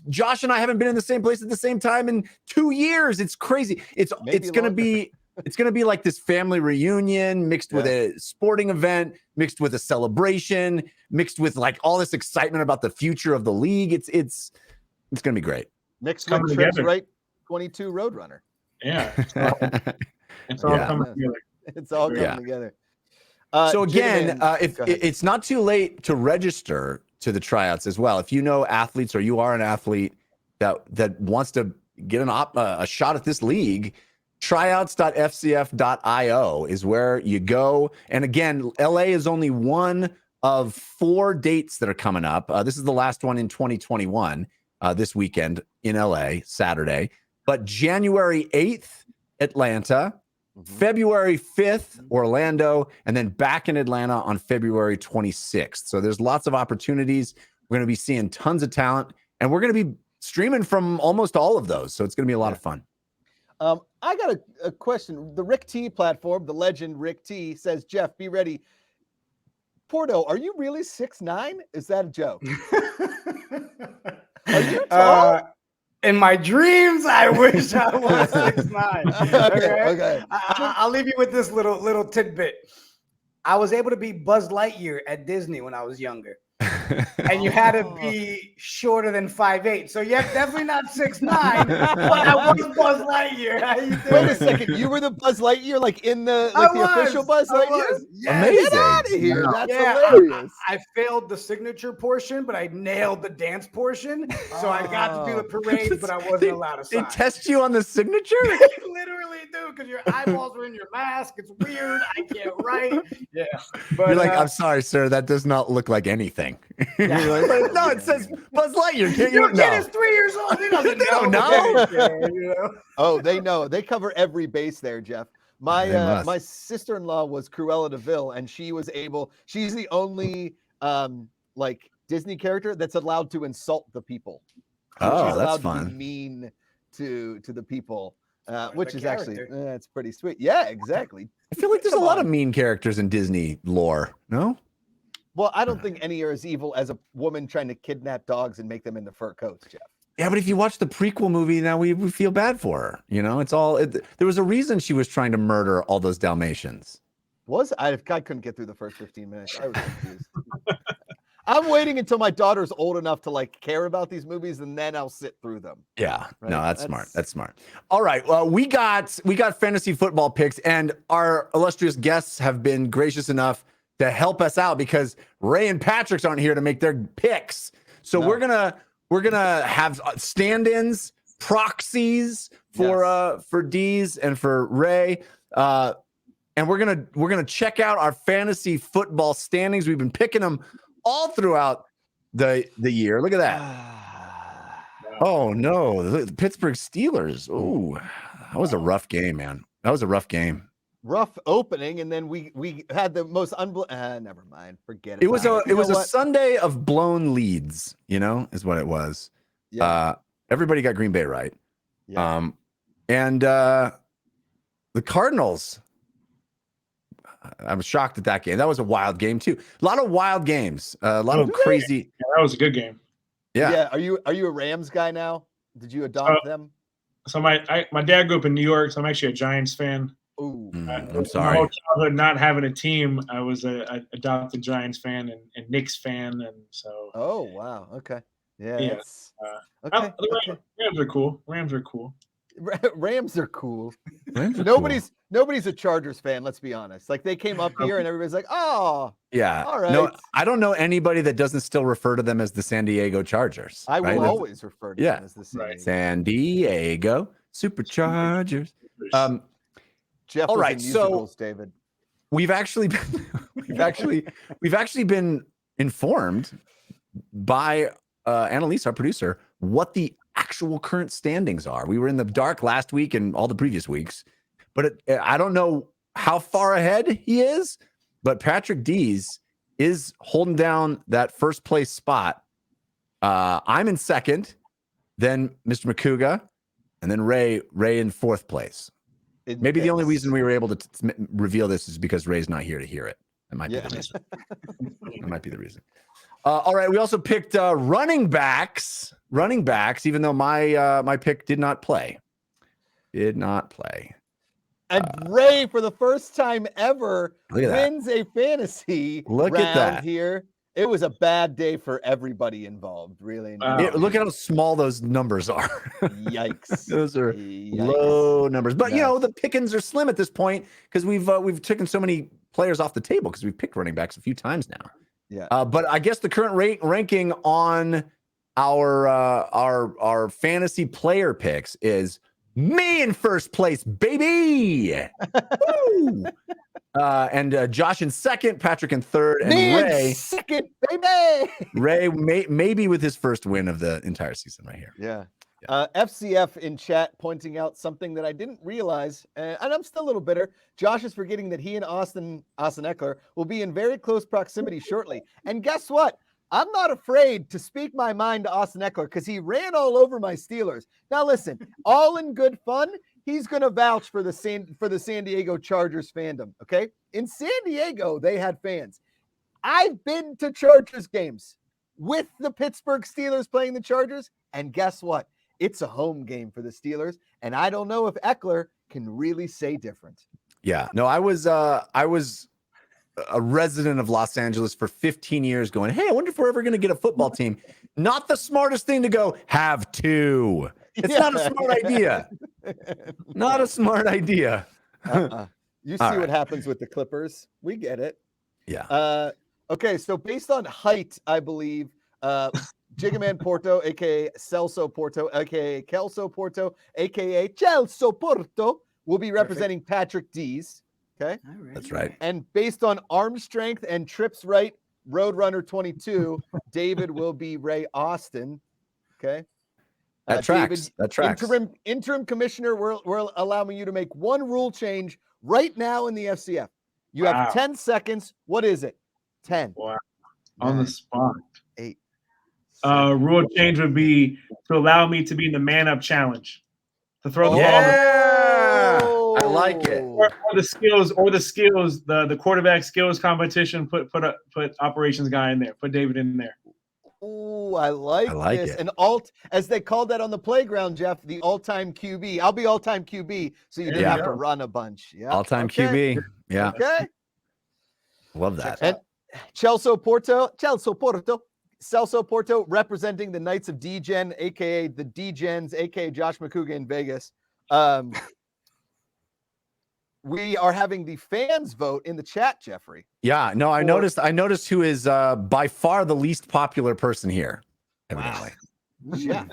Josh and I haven't been in the same place at the same time in 2 years. It's crazy. It's going to be like this family reunion mixed with a sporting event, mixed with a celebration, mixed with like all this excitement about the future of the league. It's going to be great. Mixed with Trips Right 22 Roadrunner. Yeah. It's all coming together. It's all coming together. So again, if it's not too late to register to the tryouts as well, if you know athletes or you are an athlete that wants to get a shot at this league, tryouts.fcf.io is where you go. And again, LA is only one of 4 dates that are coming up. This is the last one in 2021, this weekend in LA, Saturday. But January 8th, Atlanta, February 5th, Orlando, and then back in Atlanta on February 26th. So there's lots of opportunities. We're going to be seeing tons of talent, and we're going to be streaming from almost all of those. So it's going to be a lot of fun. I got a question. The Rick T platform, the legend Rick T says, Jeff, be ready. Porto, are you really 6'9"? Is that a joke? Are you tall? In my dreams, I wish I was 6'9". Okay. I'll leave you with this little tidbit. I was able to be Buzz Lightyear at Disney when I was younger. And you had to be shorter than 5'8". So yeah, definitely not 6'9", but I was Buzz Lightyear. How you doing? Wait a second. You were the Buzz Lightyear, like in the official Buzz Lightyear? Yes. Amazing. Get out of here. That's hilarious. I failed the signature portion, but I nailed the dance portion. So I got to do the parade, but I wasn't allowed to sign. They test you on the signature? They literally do, because your eyeballs are in your mask. It's weird. I can't write. Yeah. But, you're like, I'm sorry, sir. That does not look like anything. Like, no, it says Buzz Lightyear. Your kid is 3 years old. He doesn't know. Oh, they know. They cover every base there, Jeff. My sister-in-law was Cruella de Vil, and she's the only like Disney character that's allowed to insult the people. Oh, she's that's allowed fun. To be mean to the people, which is actually it's pretty sweet. Yeah, exactly. I feel like there's a lot of mean characters in Disney lore. No. Well, I don't think any are as evil as a woman trying to kidnap dogs and make them into fur coats, Jeff. Yeah, but if you watch the prequel movie, now we feel bad for her. It's all. There was a reason she was trying to murder all those Dalmatians. I couldn't get through the first 15 minutes. I was confused. I'm waiting until my daughter's old enough to like care about these movies, and then I'll sit through them. Yeah, right? No, that's smart. That's smart. All right, well, we got fantasy football picks, and our illustrious guests have been gracious enough to help us out because Ray and Patrick's aren't here to make their picks. So we're gonna have stand-ins, proxies for D's and for Ray, and we're gonna check out our fantasy football standings. We've been picking them all throughout the year. Look at that. Oh no, the Pittsburgh Steelers. Oh, that was a rough game, man. That was a rough game. Rough opening, and then we had the most never mind, forget it. It was a Sunday of blown leads, is what it was. Yeah. Everybody got Green Bay right. Yeah. And the Cardinals, I was shocked at that game. That was a wild game too. A lot of wild games. A lot of crazy. Yeah, that was a good game. Yeah. Yeah. Are you a Rams guy now? Did you adopt them? So my dad grew up in New York, so I'm actually a Giants fan. Ooh, I'm sorry. My whole childhood not having a team, I was a adopted Giants fan and Knicks fan, and so. Oh wow! Okay. Yeah. Okay. Rams are cool. Rams are cool. Nobody's a Chargers fan. Let's be honest. Like they came up here and everybody's like, oh, yeah. All right. No, I don't know anybody that doesn't still refer to them as the San Diego Chargers. I will always refer to them as the San Diego Superchargers. Jeff, all right. So, David, we've actually been informed by Annalise, our producer, what the actual current standings are. We were in the dark last week and all the previous weeks, but I don't know how far ahead he is. But Patrick Dees is holding down that first place spot. I'm in second, then Mr. Macuga, and then Ray in 4th place. Maybe the only reason we were able to reveal this is because Ray's not here to hear it. That might be the reason. That might be the reason. All right. We also picked running backs, even though my pick did not play. And Ray, for the first time ever, wins that. a fantasy Look round at that. here. It was a bad day for everybody involved, really. Look at how small those numbers are. Yikes. Those are low numbers. But, you know, the pickings are slim at this point because we've taken so many players off the table because we've picked running backs a few times now. Yeah. But I guess the current ranking on our fantasy player picks is me in 1st place, baby. Woo! And Josh in 2nd, Patrick in 3rd, and Ray in 2nd, baby. Ray maybe with his first win of the entire season right here. Yeah. FCF in chat pointing out something that I didn't realize, and I'm still a little bitter. Josh is forgetting that he and Austin Eckler will be in very close proximity shortly. And guess what? I'm not afraid to speak my mind to Austin Eckler because he ran all over my Steelers. Now listen, all in good fun. He's going to vouch for the San Diego Chargers fandom. Okay, in San Diego they had fans. I've been to Chargers games with the Pittsburgh Steelers playing the Chargers, and guess what? It's a home game for the Steelers, and I don't know if Eckler can really say different. Yeah, no, I was a resident of Los Angeles for 15 years going, hey, I wonder if we're ever going to get a football team. Not the smartest thing to go, have two. It's not a smart idea. Not a smart idea. You see what happens with the Clippers. We get it. Yeah. Okay, so based on height, I believe, Jigaman Porto, a.k.a. Celso Porto, a.k.a. Kelso Porto, a.k.a. Celso Porto, will be representing Patrick Dees. Okay? That's right. And based on arm strength and trips right, Roadrunner 22, David will be Ray Austin. Okay? That tracks. David, that tracks. Interim commissioner, we're allowing you to make one rule change right now in the FCF. You have 10 seconds. What is it? 10. Wow. On the spot. 8. Rule change would be to allow me to be in the man-up challenge. To throw the ball. Yeah. I like it. Or the skills, the quarterback skills competition. Put operations guy in there. Put David in there. Oh, I like this. It. An as they called that on the playground, Jeff, the all-time QB. I'll be all-time QB, so you didn't have to run a bunch. Yeah. All-time QB. Yeah. Okay. Love that. And Celso Porto, representing the Knights of D-Gen, a.k.a. the D-Gens, a.k.a. Josh Macuga in Vegas. We are having the fans vote in the chat, Jeffrey. Yeah, no, I noticed who is by far the least popular person here. Evidently. Wow. Yeah.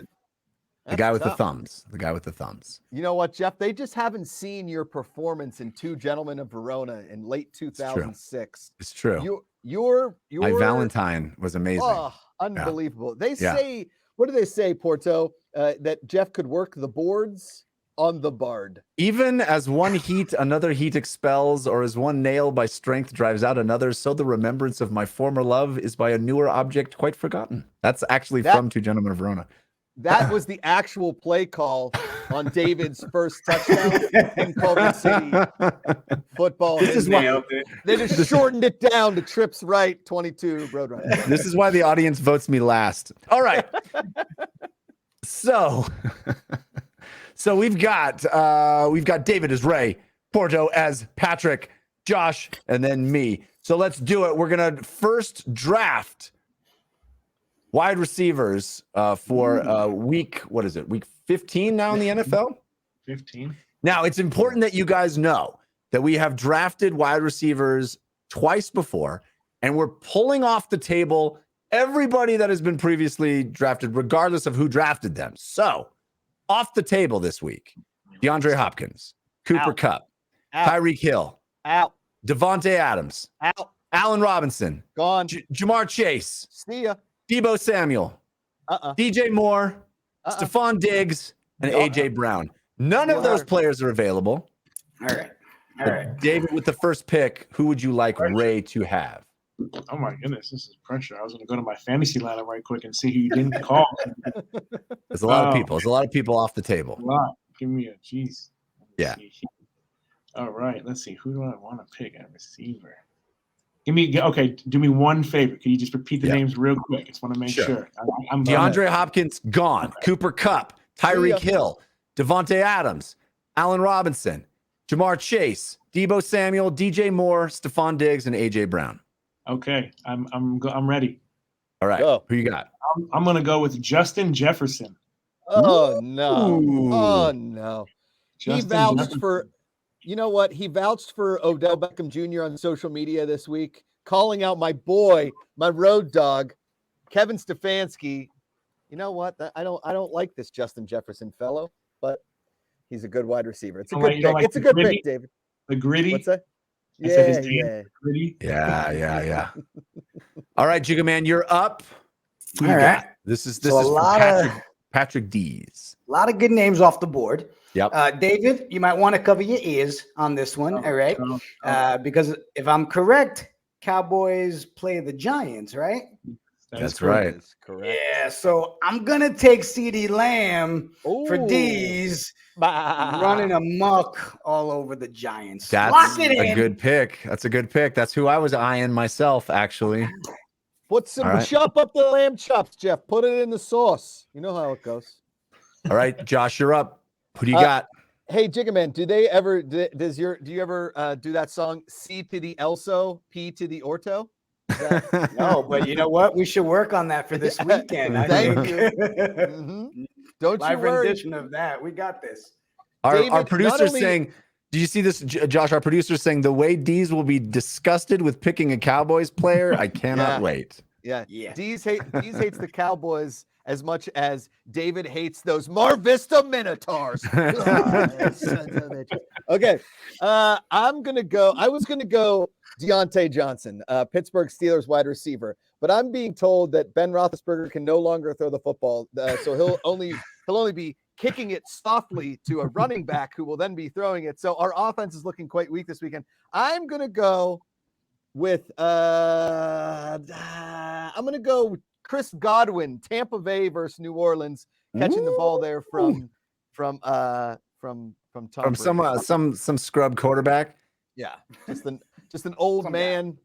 The guy with the thumbs. The guy with the thumbs. You know what, Jeff? They just haven't seen your performance in Two Gentlemen of Verona in late 2006. It's true. Your My Valentine was amazing. Oh, unbelievable. Yeah. They say, what do they say, Porto? That Jeff could work the boards on the Bard. Even as one heat another heat expels, or as one nail by strength drives out another, so the remembrance of my former love is by a newer object quite forgotten. That's actually from Two Gentlemen of Verona. That was the actual play call on David's first touchdown in Culver City football. This is why they just shortened it down to trips right, 22 Roadrunner. This is why the audience votes me last. All right. So we've got David as Ray, Porto as Patrick, Josh, and then me. So let's do it. We're gonna first draft wide receivers for week 15 now in the NFL? 15. Now, it's important that you guys know that we have drafted wide receivers twice before, and we're pulling off the table everybody that has been previously drafted, regardless of who drafted them. So, off the table this week, DeAndre Hopkins, Cooper Kupp, Tyreek Hill, Devontae Adams, Allen Robinson, gone, Jamar Chase, see ya, Deebo Samuel, DJ Moore, Stephon Diggs, and AJ Brown. None of those players are available. All right. David, with the first pick, who would you like Ray to have? Oh my goodness, this is pressure. I was going to go to my fantasy lineup right quick and see who you didn't call. There's a lot of people. There's a lot of people off the table. A lot. Give me a jeez. Yeah. All right. Let's see. Who do I want to pick at receiver? Do me one favor. Can you just repeat the names real quick? I just want to make sure. I'm DeAndre Hopkins gone. Okay. Cooper Kupp, Tyreek Hill, Devontae Adams, Allen Robinson, Jamar Chase, Deebo Samuel, DJ Moore, Stephon Diggs, and AJ Brown. Okay, I'm ready. All right, who you got? I'm gonna go with Justin Jefferson. Oh no! Oh no! He vouched Jefferson. for. You know what? He vouched for Odell Beckham Jr. on social media this week, calling out my boy, my road dog, Kevin Stefanski. You know what? I don't like this Justin Jefferson fellow, but he's a good wide receiver. It's a good pick. It's a good pick, David. The gritty. What's that? Yeah. Gritty. Yeah. All right, Jigga Man, you're up. All right. This is Patrick D's. A lot of good names off the board. Yep. David, you might want to cover your ears on this one. All right. Because if I'm correct, Cowboys play the Giants, right? That's right. That's correct. Yeah. So I'm going to take CeeDee Lamb for D's running amok all over the Giants. That's a good pick. That's a good pick. That's who I was eyeing myself, actually. Put some chop up the lamb chops, Jeff. Put it in the sauce. You know how it goes. All right, Josh, you're up. Who do you got? Hey, Jigga Man, do you ever do that song C to the Elso, P to the Orto? No, but you know what? We should work on that for this weekend. Thank you. Mm-hmm. Don't Live you worry. rendition of that. We got this. Our producer's saying, did you see this, Josh? Our producer's saying the way D's will be disgusted with picking a Cowboys player. I cannot wait. Yeah. D's hates the Cowboys as much as David hates those Mar Vista Minotaurs. Okay. I was gonna go Deontay Johnson, Pittsburgh Steelers wide receiver, but I'm being told that Ben Roethlisberger can no longer throw the football, so he'll only be kicking it softly to a running back who will then be throwing it. So our offense is looking quite weak this weekend. I'm gonna go with Chris Godwin, Tampa Bay versus New Orleans, catching the ball there from Tom from some scrub quarterback. Yeah, just an old man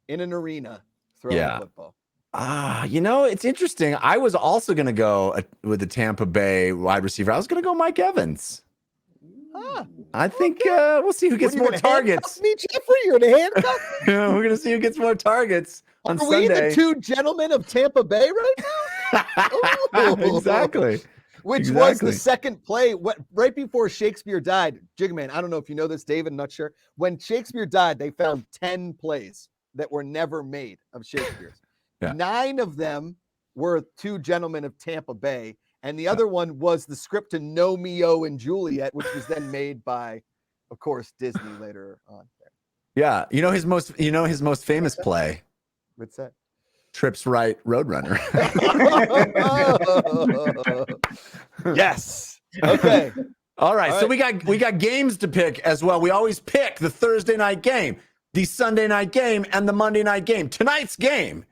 in an arena throwing the football. It's interesting. I was also going to go with the Tampa Bay wide receiver. I was going to go Mike Evans. I think we'll see who gets more targets. Me, Jeffrey, you're the handcuff. We're going to see who gets more targets on Sunday. Are we the two gentlemen of Tampa Bay right now? Exactly. Which was the second play right before Shakespeare died. Jigman, I don't know if you know this, David, not sure. When Shakespeare died, they found 10 plays that were never made of Shakespeare's. 9 of them were two gentlemen of Tampa Bay, and the other one was the script to Romeo and Juliet, which was then made by, of course, Disney later on. Yeah, his most famous play. What's that? Trips Right Roadrunner. Yes. Okay. All right. So we got games to pick as well. We always pick the Thursday night game, the Sunday night game, and the Monday night game. Tonight's game,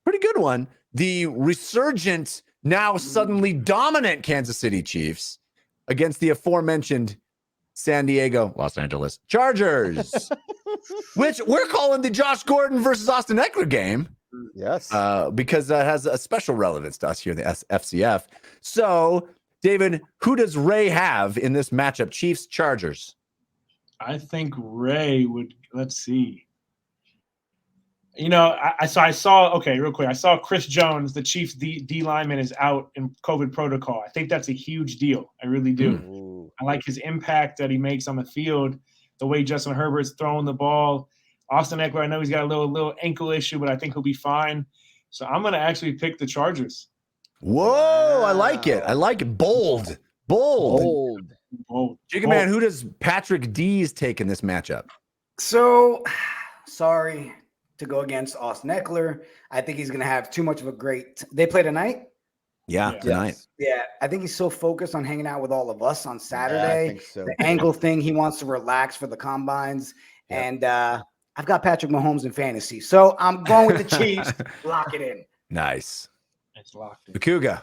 pretty good one. The resurgent, now suddenly dominant Kansas City Chiefs against the aforementioned Los Angeles Chargers, which we're calling the Josh Gordon versus Austin Eckler game. Yes. Because that has a special relevance to us here in the FCF. So, David, who does Ray have in this matchup? Chiefs, Chargers. I think Ray would. Let's see. I saw real quick. I saw Chris Jones, the Chiefs D lineman, is out in COVID protocol. I think that's a huge deal. I really do. Ooh. I like his impact that he makes on the field, the way Justin Herbert's throwing the ball. Austin Eckler, I know he's got a little ankle issue, but I think he'll be fine. So I'm going to actually pick the Chargers. Whoa, I like it. I like it. Bold. Jigga Man, who does Patrick D's take in this matchup? So, sorry to go against Austin Eckler. I think he's going to have too much of a great – they play tonight? Yeah, tonight. Yeah, I think he's so focused on hanging out with all of us on Saturday. I think so. The ankle thing, he wants to relax for the combines. Yeah. And I've got Patrick Mahomes in fantasy, so I'm going with the Chiefs. Lock it in. Nice. It's locked in. Macuga.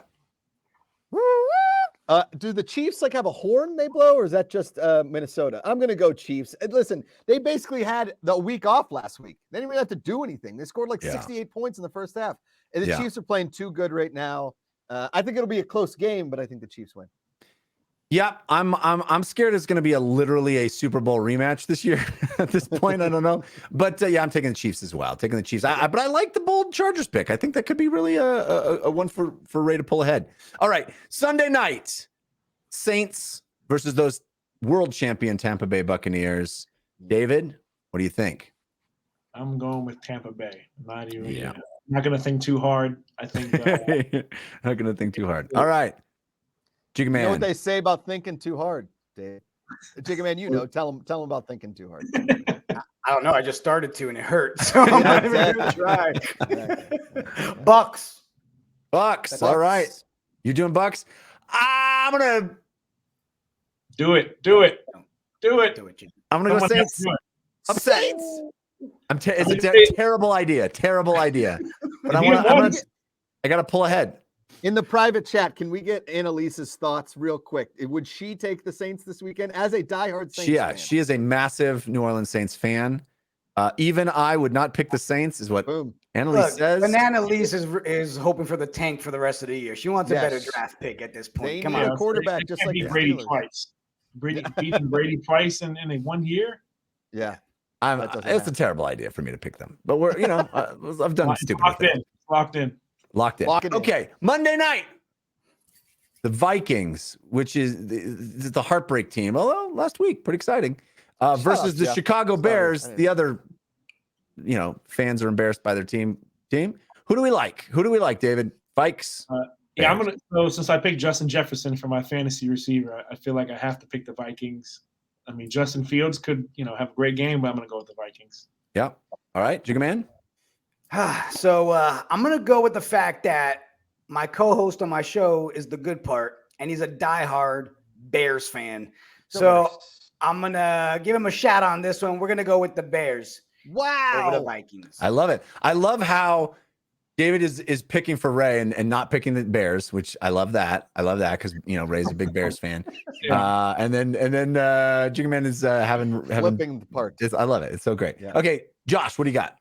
Do the Chiefs like have a horn they blow, or is that just Minnesota? I'm gonna go Chiefs. And listen, they basically had the week off last week. They didn't even have to do anything. They scored like 68 points in the first half. And the Chiefs are playing too good right now. I think it'll be a close game, but I think the Chiefs win. Yeah, I'm scared it's going to be literally a Super Bowl rematch this year. At this point, I don't know, but yeah, I'm taking the Chiefs as well. Taking the Chiefs, but I like the bold Chargers pick. I think that could be really a one for Ray to pull ahead. All right, Sunday night, Saints versus those world champion Tampa Bay Buccaneers. David, what do you think? I'm going with Tampa Bay. Not going to think too hard. I think not going to think too hard. All right. Jigga Man. You know what they say about thinking too hard, Dave? Jigga Man, you know, tell them about thinking too hard. I don't know. I just started to, and it hurt. So I'm not even going to try. Bucks. All right. You're doing Bucks? I'm going to do it. I'm going to go Saints. Upset. It's a terrible idea. But I got to pull ahead. In the private chat, can we get Annalise's thoughts real quick? Would she take the Saints this weekend as a diehard Saints fan? She is a massive New Orleans Saints fan. Even I would not pick the Saints, is what Annalise says. Banana Lise is hoping for the tank for the rest of the year. She wants a better draft pick at this point. Come on, a quarterback just like Brady twice. Beating Brady twice in 1 year. Yeah, it's a terrible idea for me to pick them, but we're I've done stupid. Locked in. Okay, Monday night, the Vikings, which is the heartbreak team. Although last week, pretty exciting, versus the Chicago Bears. The other, fans are embarrassed by their team. Who do we like? David? Vikes. I'm gonna. So since I picked Justin Jefferson for my fantasy receiver, I feel like I have to pick the Vikings. I mean, Justin Fields could, have a great game, but I'm gonna go with the Vikings. Yeah. All right, Jigga Man. So I'm going to go with the fact that my co-host on my show is the good part, and he's a diehard Bears fan. So I'm going to give him a shot on this one. We're going to go with the Bears. Wow. Over the Vikings. I love it. I love how David is picking for Ray and not picking the Bears, which I love that. Because, Ray's a big Bears fan. And then Jigga Man is having flipping the part. I love it. It's so great. Yeah. Okay, Josh, what do you got?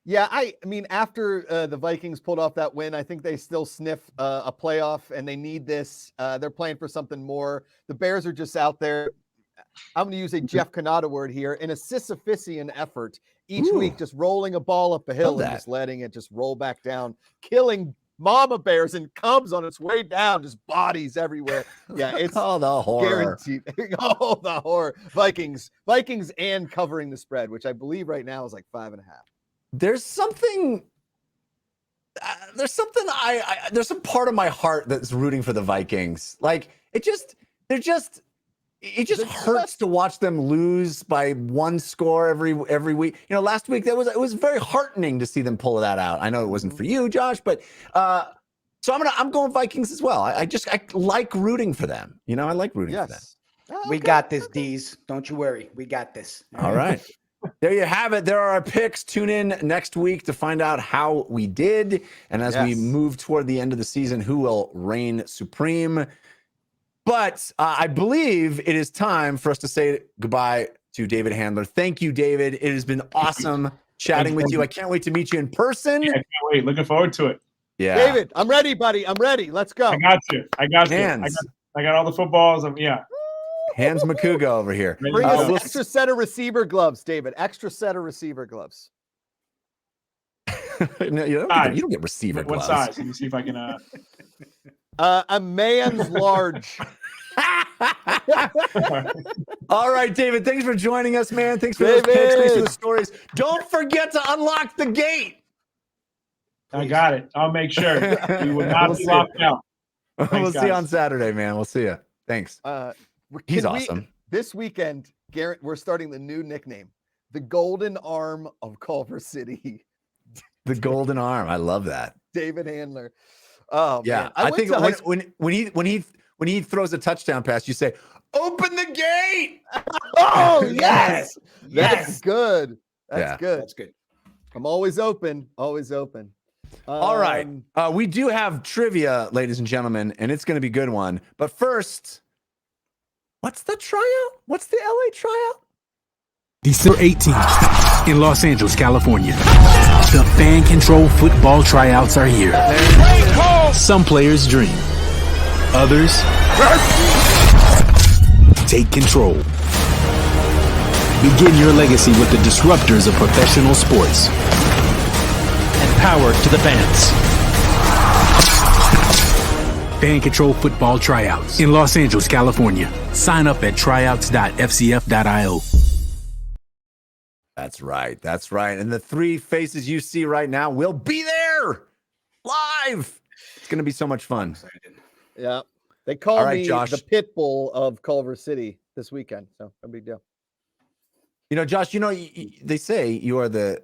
Yeah, I mean, after the Vikings pulled off that win, I think they still sniff a playoff, and they need this. They're playing for something more. The Bears are just out there. I'm going to use a Jeff Cannata word here, in a Sisyphusian effort each week, just rolling a ball up a hill and just letting it just roll back down, killing mama bears and cubs on its way down, just bodies everywhere. Yeah, it's all the horror. Guaranteed. All the horror. Vikings and covering the spread, which I believe right now is like 5.5. There's something. There's some part of my heart that's rooting for the Vikings. Like it just hurts to watch them lose by one score every week. Last week it was very heartening to see them pull that out. I know it wasn't for you, Josh, but so I'm going Vikings as well. I like rooting for them. I like rooting for them. Okay. We got this, D's. Don't you worry. We got this. All right. There you have it. There are our picks. Tune in next week to find out how we did. And as we move toward the end of the season, who will reign supreme. But I believe it is time for us to say goodbye to David Handler. Thank you, David. It has been awesome chatting with you. I can't wait to meet you in person. Yeah, I can't wait. Looking forward to it. Yeah. David, I'm ready, buddy. I'm ready. Let's go. I got you. Hands. I got all the footballs. Hands Macuga over here. Bring us an extra set of receiver gloves, David. Extra set of receiver gloves. No, you don't get receiver gloves. What size? Let me see if I can. A man's large. All right, David. Thanks for joining us, man. Thanks for those picks. Thanks for the stories. Don't forget to unlock the gate. I got it. I'll make sure. We will not be locked out. We'll see you on Saturday, man. We'll see you. Thanks. He's awesome. This weekend, Garrett, we're starting the new nickname, the Golden Arm of Culver City. The Golden Arm. I love that. David Handler. Oh yeah. Man. I think when he throws a touchdown pass, you say, "Open the gate!" Oh yes, that's good. That's good. That's good. I'm always open. Always open. All right. We do have trivia, ladies and gentlemen, and it's going to be a good one. But first, what's the tryout? What's the LA tryout? December 18th in Los Angeles, California. The fan control football tryouts are here. Some players dream. Others take control. Begin your legacy with the disruptors of professional sports. And power to the fans. Fan control football tryouts in Los Angeles, California. Sign up at tryouts.fcf.io. That's right. That's right. And the three faces you see right now will be there live. It's going to be so much fun. Yeah. They call All right, me Josh. the pit bull of Culver City this weekend. So no big deal. You know, Josh, they say you are the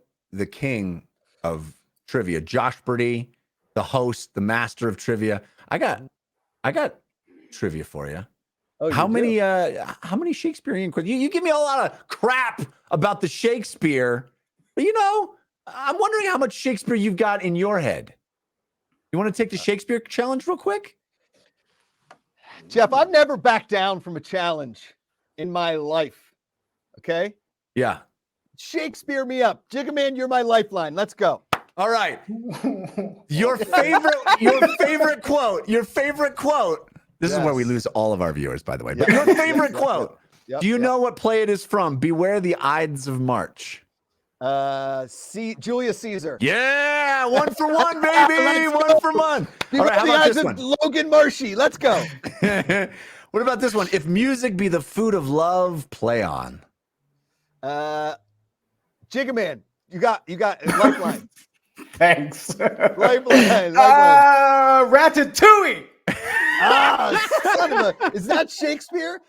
king of trivia. Josh Birdie, the host, the master of trivia. I got trivia for you. Oh, how many Shakespearean quotes? You give me a lot of crap about the Shakespeare, but I'm wondering how much Shakespeare you've got in your head. You want to take the Shakespeare challenge real quick? Jeff, I've never backed down from a challenge in my life. Okay? Yeah. Shakespeare me up. Jiggaman, you're my lifeline. Let's go. All right. Your favorite quote. This is where we lose all of our viewers, by the way. But your favorite quote. Do you know what play it is from? Beware the Ides of March. Julius Caesar. Yeah, 1 for 1, baby. 1 for 1. All right, how about this one? Logan Marshy. Let's go. What about this one? If music be the food of love, play on. Jiggaman, you got lifeline. Thanks. Lifeline. Ratatouille. Son of a, is that Shakespeare?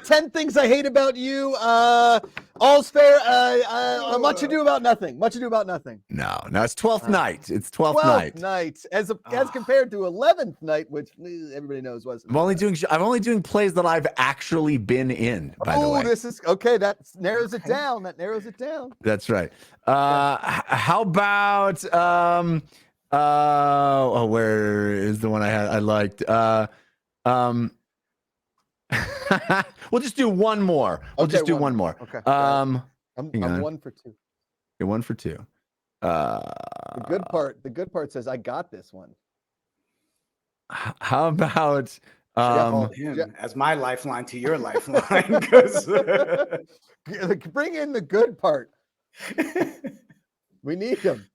10 Things I Hate About You. All's Fair. Much Ado About Nothing. Much Ado About Nothing. No, it's 12th Night. It's 12th 12th Night. As compared to 11th Night, which everybody knows was. I'm only doing plays that I've actually been in, by the way. Oh, this is okay. That narrows it down. That's right. How about where is the one I liked? We'll just do one more. One more. Okay. I'm 1 for 2. You're 1 for 2. The good part says I got this one. How about as my lifeline to your lifeline? Because bring in the good part. We need him.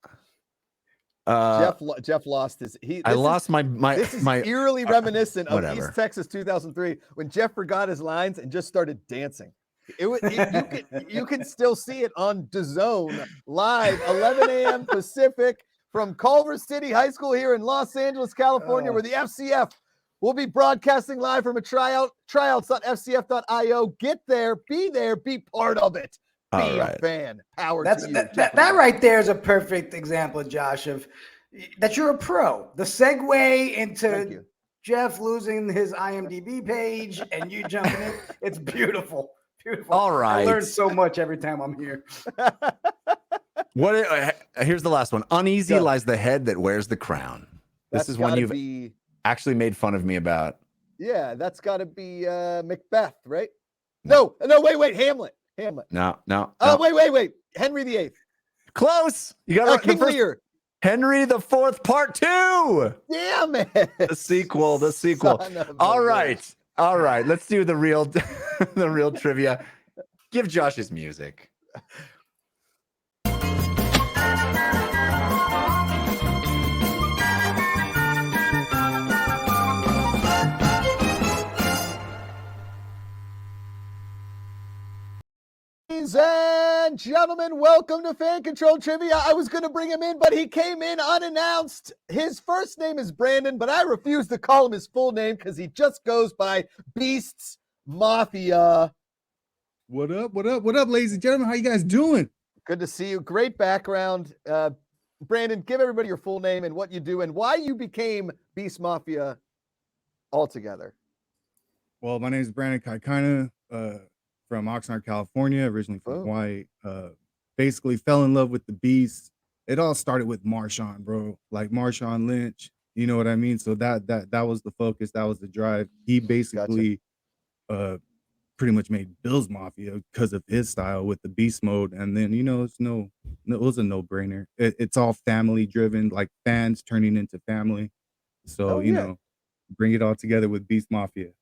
Jeff lost his. I lost my. This is eerily reminiscent of whatever. East Texas 2003 when Jeff forgot his lines and just started dancing. You can still see it on DAZN live, 11 a.m. Pacific from Culver City High School here in Los Angeles, California, where the FCF will be broadcasting live from a tryouts.fcf.io. Get there, be part of it. Be a fan. Power to you. That right there is a perfect example, Josh, of that you're a pro. The segue into Jeff losing his IMDb page and you jumping in. It's beautiful. Beautiful. All right. I learn so much every time I'm here. Here's the last one. Uneasy lies the head that wears the crown. This is one you've actually made fun of me about. Yeah, that's got to be Macbeth, right? No, wait, Hamlet. No. Wait. Henry VIII. Close. You got King Lear. Henry IV, Part 2. Damn it. The sequel. All right. Let's do the real trivia. Give Josh his music. Ladies and gentlemen, welcome to Fan Control Trivia. I was going to bring him in, but he came in unannounced. His first name is Brandon, but I refuse to call him his full name because he just goes by Beasts Mafia. What up, ladies and gentlemen? How you guys doing? Good to see you. Great background. Brandon, give everybody your full name and what you do and why you became Beast Mafia altogether. Well, my name is Brandon Kaikina. From Oxnard, California, originally from Hawaii. basically fell in love with the beast. It all started with Marshawn, bro. Like Marshawn Lynch, you know what I mean? So that was the focus, that was the drive. He basically pretty much made Bills Mafia because of his style with the beast mode. And then, you know, it was a no-brainer. It's all family driven, like fans turning into family. So, you know, bring it all together with Beast Mafia.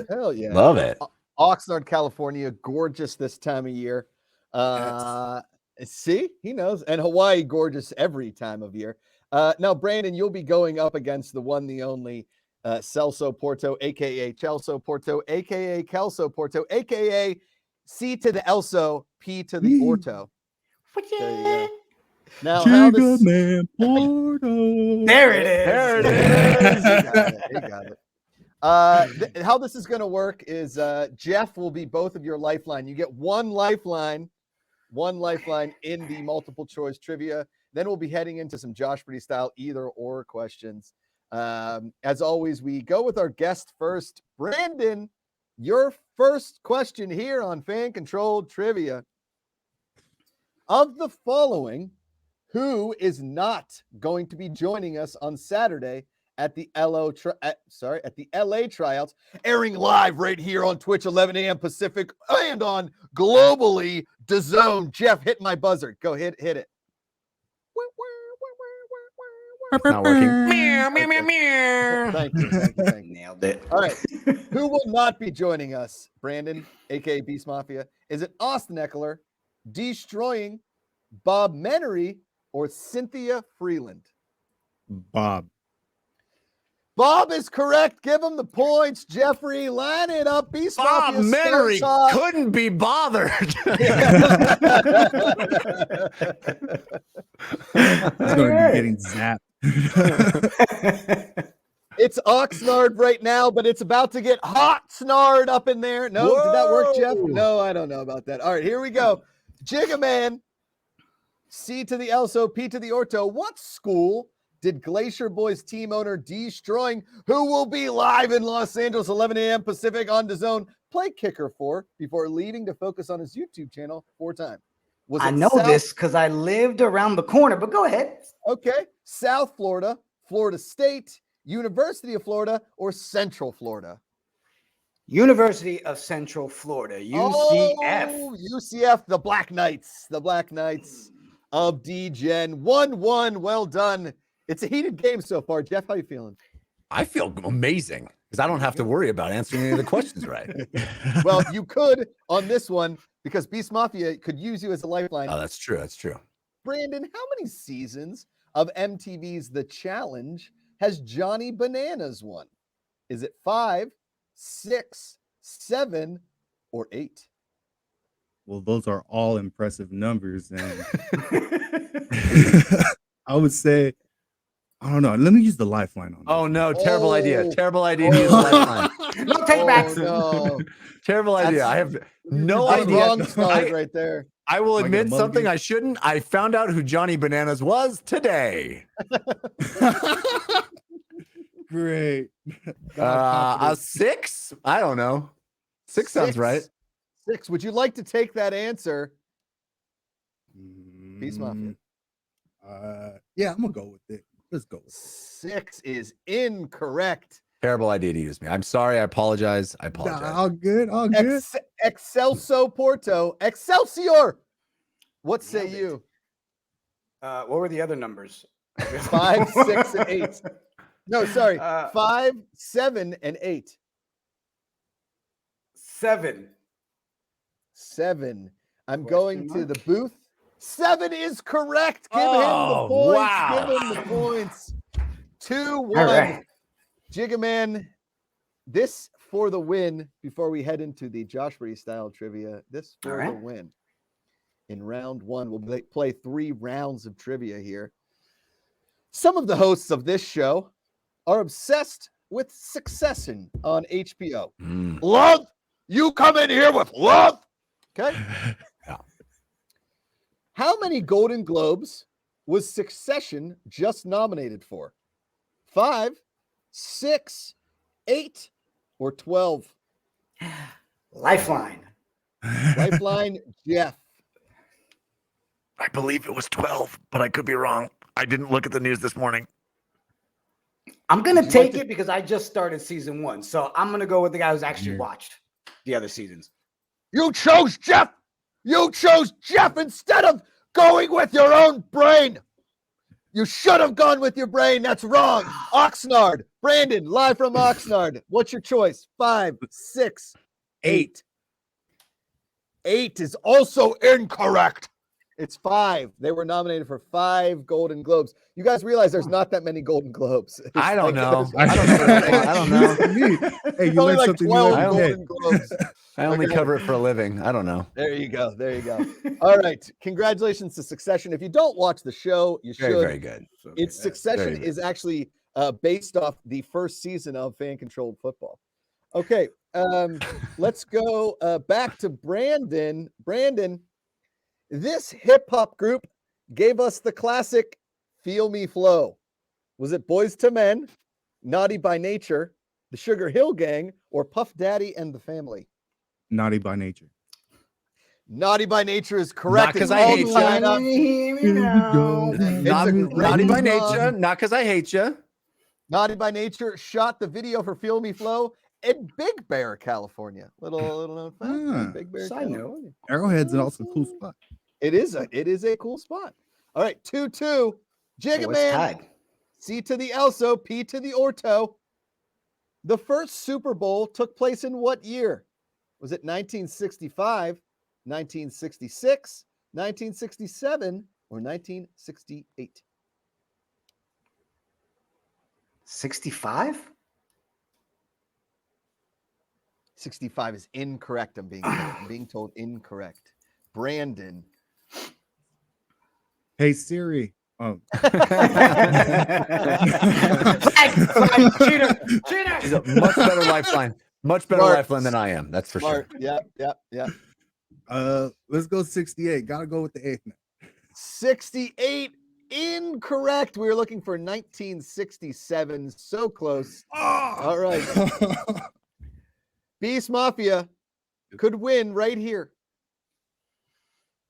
Hell yeah. Love it. Oxnard, California, gorgeous this time of year. See, he knows. And Hawaii, gorgeous every time of year. Now, Brandon, you'll be going up against the one, the only Celso Porto, aka Celso Porto, aka Kelso Porto, aka C to the Elso, P to the Orto. There you go. Now, how this... Man Porto. There it is. There it is. He got it. How this is going to work is Jeff will be both of your lifeline. You get one lifeline in the multiple choice trivia. Then we'll be heading into some Josh Brady style either or questions. As always, we go with our guest first. Brandon, your first question here on Fan Controlled Trivia. Of the following, who is not going to be joining us on Saturday at the LA Tryouts, airing live right here on Twitch, 11 a.m. Pacific, and on globally DAZN. Jeff, hit my buzzer. Go hit it. Not working. Thank you. Nailed it. All right. Who will not be joining us, Brandon, aka Beast Mafia? Is it Austin Eckler, Destroying, Bob Menery, or Cynthia Freeland? Bob is correct. Give him the points. Jeffrey, line it up. Beast Bob Mafia Menery starts off. couldn't be bothered. He's going to be getting zapped. It's Oxnard right now, but it's about to get hot snard up in there. No, Did that work, Jeff? No, I don't know about that. All right, here we go. Jigaman, C to the Elso, P to the Orto. What school did Glacier Boys team owner Destroying, who will be live in Los Angeles, 11 a.m. Pacific on DAZN, play kicker for before leaving to focus on his YouTube channel full-time? I know this because I lived around the corner, but go ahead. Okay. South Florida, Florida State, University of Florida, or Central Florida? University of Central Florida, UCF. Oh, UCF, the Black Knights of D-Gen. 1-1, well done. It's a heated game so far. Jeff, how you feeling? I feel amazing because I don't have to worry about answering any of the questions right. Well, you could on this one because Beast Mafia could use you as a lifeline. Oh, that's true. Brandon, how many seasons of MTV's The Challenge has Johnny Bananas won? Is it 5, 6, 7, or 8? Well, those are all impressive numbers. And I would say, I don't know. Let me use the lifeline on this. Oh, no. Terrible idea. Terrible idea to use the lifeline. No take backs. No. Terrible idea. I have no That's idea. wrong start right there. I will Like a admit monkey. something I shouldn't. I found out who Johnny Bananas was today. Great. A 6? I don't know. 6 sounds right. 6. Would you like to take that answer? Beast Mafia. Yeah, I'm gonna go with it. Let's go. 6 is incorrect. Terrible idea to use me. I'm sorry. I apologize. All good. Excelso Porto. Excelsior. What say you? What were the other numbers? 5, 6, and 8. No, sorry. 5, 7, and 8. 7. 7. I'm Question going to mark? the booth. 7 is correct. Give him the points. Wow. Give him the points. 2-1. All right. Jigaman, this for the win before we head into the Josh Brady style trivia. This for the win. In round 1, we'll play 3 rounds of trivia here. Some of the hosts of this show are obsessed with Succession on HBO. Love, you come in here with love. Okay. Yeah. How many Golden Globes was Succession just nominated for? 5, 6, 8, or 12? Lifeline. Lifeline, Jeff. I believe it was 12, but I could be wrong. I didn't look at the news this morning. I'm going to take it because I just started season 1. So I'm going to go with the guy who's actually watched the other seasons. You chose Jeff. You chose Jeff instead of going with your own brain. You should have gone with your brain. That's wrong. Oxnard. Brandon, live from Oxnard. What's your choice? 5, 6, 8. 8 is also incorrect. It's 5. They were nominated for 5 Golden Globes. You guys realize there's not that many Golden Globes. I don't know. I don't know. Hey, you learned something new every day. Golden Globes. I only cover it for a living. I don't know. There you go. There you go. All right. Congratulations to Succession. If you don't watch the show, you should. Very good. It's Succession is actually based off the first season of fan-controlled football. Okay. Let's go back to Brandon. Brandon, this hip-hop group gave us the classic Feel Me Flow. Was it Boys to Men, Naughty by Nature, the Sugar Hill Gang, or Puff Daddy and the Family? Naughty by Nature. Naughty by Nature is correct. Not because I hate you. Naughty by Nature. Not because I hate you. Naughty by Nature shot the video for Feel Me Flow in Big Bear, California. Little known fact. Big Bear, California. Arrowhead's also a cool spot. It is a cool spot. All right, 2-2. Jigga Man. C to the Elso, P to the Orto. The first Super Bowl took place in what year? Was it 1965, 1966, 1967, or 1968? 65? 65 is incorrect. I'm being told incorrect. Brandon. Hey Siri. Oh. Cheater. She's a much better lifeline. Much better lifeline than I am. That's for sure. Yeah. Let's go 68. Gotta go with the 8th now. 68, incorrect. We were looking for 1967. So close. All right. Beast Mafia could win right here.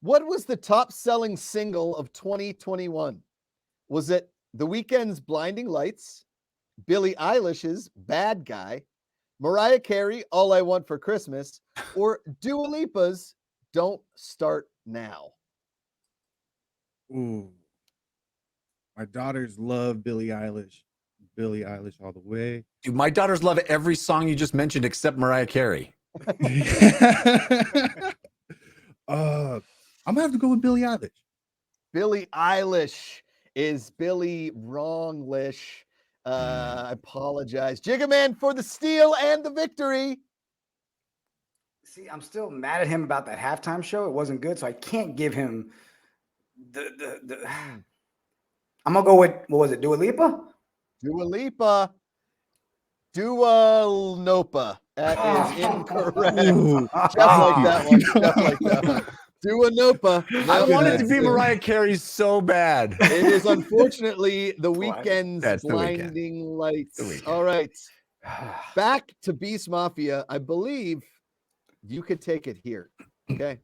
What was the top-selling single of 2021? Was it The Weeknd's Blinding Lights, Billie Eilish's Bad Guy, Mariah Carey, All I Want for Christmas, or Dua Lipa's Don't Start Now? Ooh. My daughters love Billie Eilish. Billie Eilish all the way. Dude, my daughters love every song you just mentioned except Mariah Carey. I'm gonna have to go with Billie Eilish. Billie Eilish is Billie Wronglish. I apologize. Jigga Man for the steal and the victory. See, I'm still mad at him about that halftime show. It wasn't good, so I can't give him the I'm gonna go with, what was it, Dua Lipa? Dua Lipa. Dua Nopa. That is incorrect. Just like that one. Just like that one. Dua Nopa. I wanted to be Mariah Carey so bad. It is unfortunately The Weeknd's Blinding Lights. All right. Back to Beast Mafia. I believe you could take it here. Okay.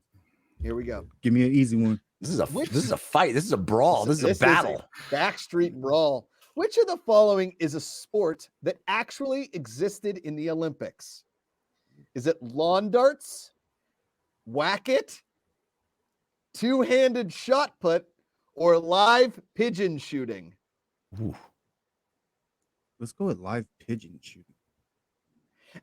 Here we go. Give me an easy one. This is a fight. This is a brawl. This is a battle. Backstreet brawl. Which of the following is a sport that actually existed in the Olympics? Is it lawn darts, whack it, two-handed shot put, or live pigeon shooting? Ooh. Let's go with live pigeon shooting.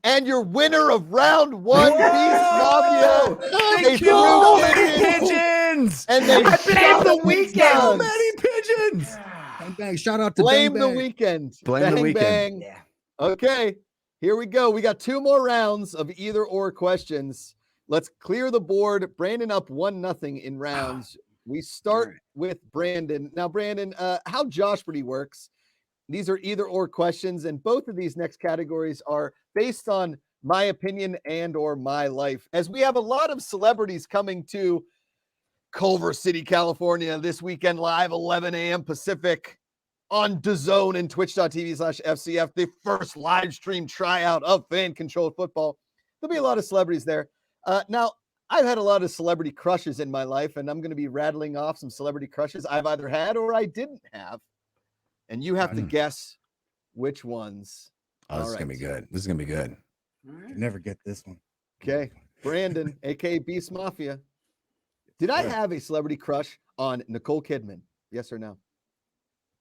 And your winner of round 1, Beast Mafia. They killed pigeons. And they blame the Weeknd. So many pigeons. Bang, bang. Shout out to Blame Bang the Bang. Weeknd. Blame the Weeknd. Bang. Yeah. Okay, here we go. We got 2 more rounds of either or questions. Let's clear the board. Brandon up 1-0 in rounds. We start with Brandon. Now, Brandon, how Joshberry works, these are either or questions, and both of these next categories are based on my opinion and or my life. As we have a lot of celebrities coming to Culver City, California this weekend live, 11 a.m. Pacific on DAZN and twitch.tv/FCF, the first live stream tryout of fan-controlled football. There'll be a lot of celebrities there. Now, I've had a lot of celebrity crushes in my life, and I'm going to be rattling off some celebrity crushes I've either had or I didn't have. And you have to guess which ones. Oh, this is going to be good. This is going to be good. I never get this one. Okay. Brandon, a.k.a. Beast Mafia. Did I have a celebrity crush on Nicole Kidman? Yes or no?